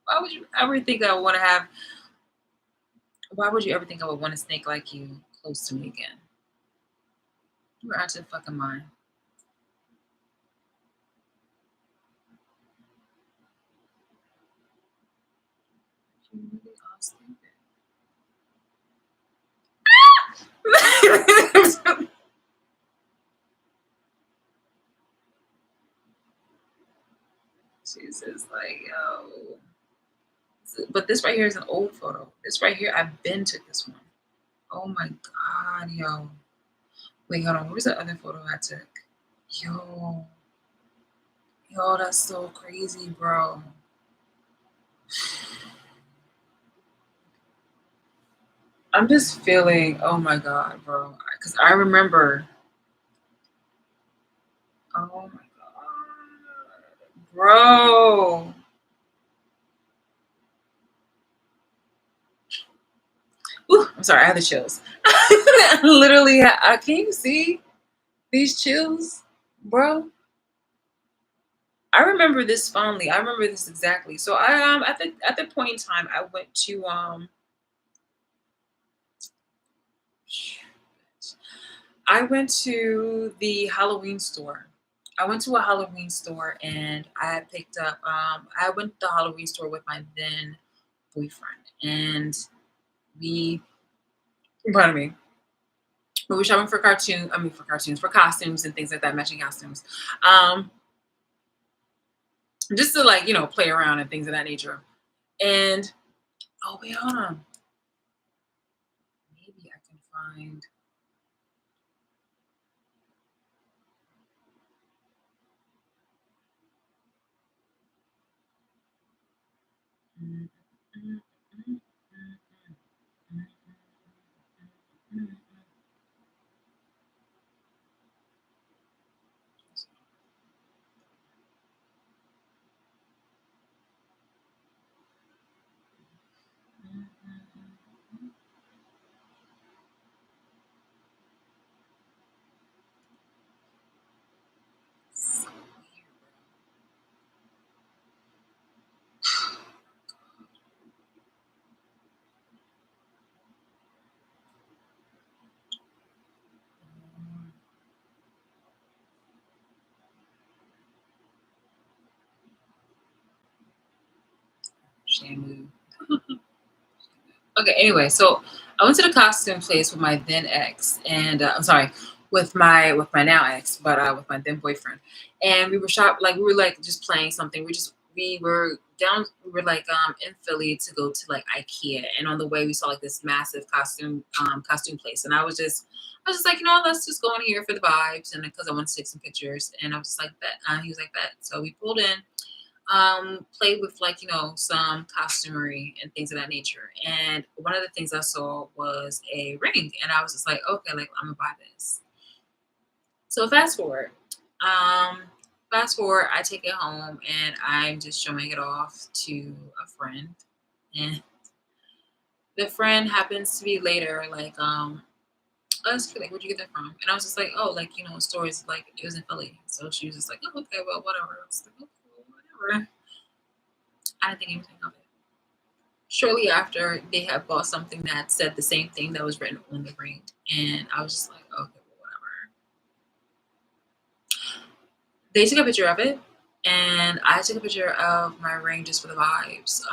Why would you ever think I want to have? Why would you ever think I would want a snake like you close to me again? You're out your fucking mind. You really are stupid. Jesus, like, yo. But this right here is an old photo. This right here, I've been to this one. Oh my god, yo. Wait, hold on. Where's the other photo I took? Yo, yo, that's so crazy, bro. I'm just feeling, oh my god, bro. Because I remember, oh my god, bro. sorry, I have the chills. Literally, can you see these chills, bro? I remember this fondly. I remember this exactly. So I at the point in time I went to I went to the Halloween store. I went to a Halloween store and I picked up I went to the Halloween store with my then boyfriend and we pardon me. We were shopping for for costumes and things like that, matching costumes. Um just to like, play around and things of that nature. And oh wait, hold on. Maybe I can find. Mm, mm, mm, mm, mm, mm, mm, mm. So weird. Shamu. Okay, anyway, so I went to the costume place with my then ex, and I'm sorry, with my now ex, but with my then boyfriend, and we were like just playing something. We were like in Philly to go to like IKEA, and on the way we saw like this massive costume place, and I was just like, let's just go in here for the vibes, and because I wanted to take some pictures, and I was just like that. He was like that, so we pulled in, played with like some costumery and things of that nature, and one of the things I saw was a ring, and I was just like, okay, like I'm gonna buy this. So um fast forward, I take it home and I'm just showing it off to a friend, and the friend happens to be later like, let's like, where'd you get that from? And I was just like, oh, like, stores, like it was in Philly. So she was just like, oh, okay, well, whatever. I was like, okay, well, whatever. I didn't think anything of it. Shortly after, they had bought something that said the same thing that was written on the ring, and I was just like, okay, well, whatever. They took a picture of it, and I took a picture of my ring just for the vibes.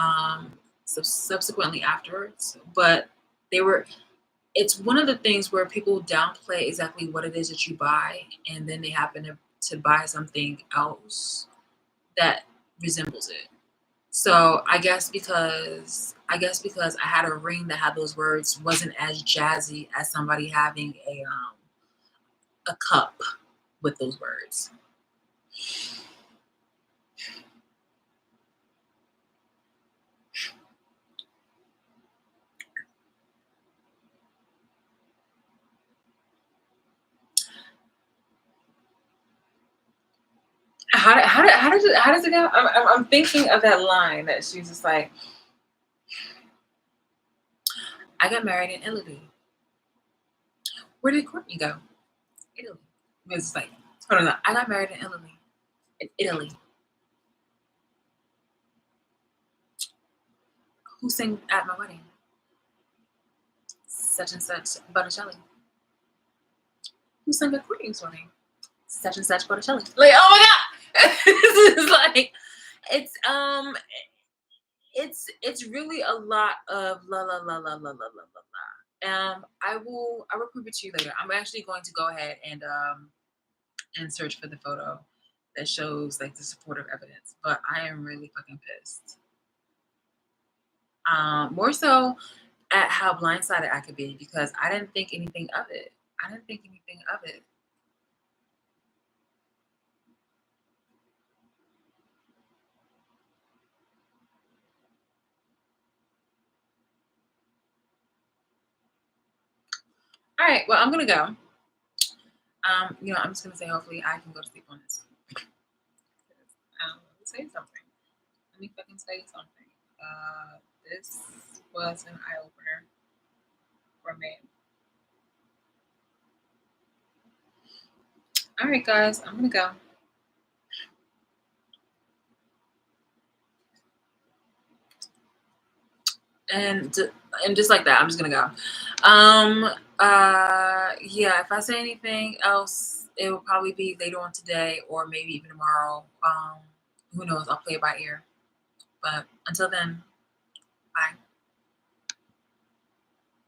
Subsequently afterwards, but they were. It's one of the things where people downplay exactly what it is that you buy, and then they happen to buy something else that resembles it. So I guess because I had a ring that had those words wasn't as jazzy as somebody having a cup with those words. How does it go? I'm thinking of that line that she's just like, I got married in Italy. Where did Courtney go? Italy. It was like, hold on, I got married in Italy. In Italy. Who sang at my wedding? Such and such Botticelli. Who sang at Courtney's wedding? Such and such Botticelli. Like, oh my god, this is like, it's it's really a lot of la la la la la la la la la. I will prove it to you later. I'm actually going to go ahead and search for the photo that shows like the supportive evidence. But I am really fucking pissed. More so at how blindsided I could be because I didn't think anything of it. I didn't think anything of it. All right, well, I'm gonna go. I'm just gonna say hopefully I can go to sleep on this. Let me say something. Let me fucking say something. This was an eye opener for for me. All right, guys, I'm gonna go. And and just like that, I'm just gonna go. Um, yeah. If I say anything else, it will probably be later on today, or maybe even tomorrow. Who knows? I'll play it by ear. But until then, bye.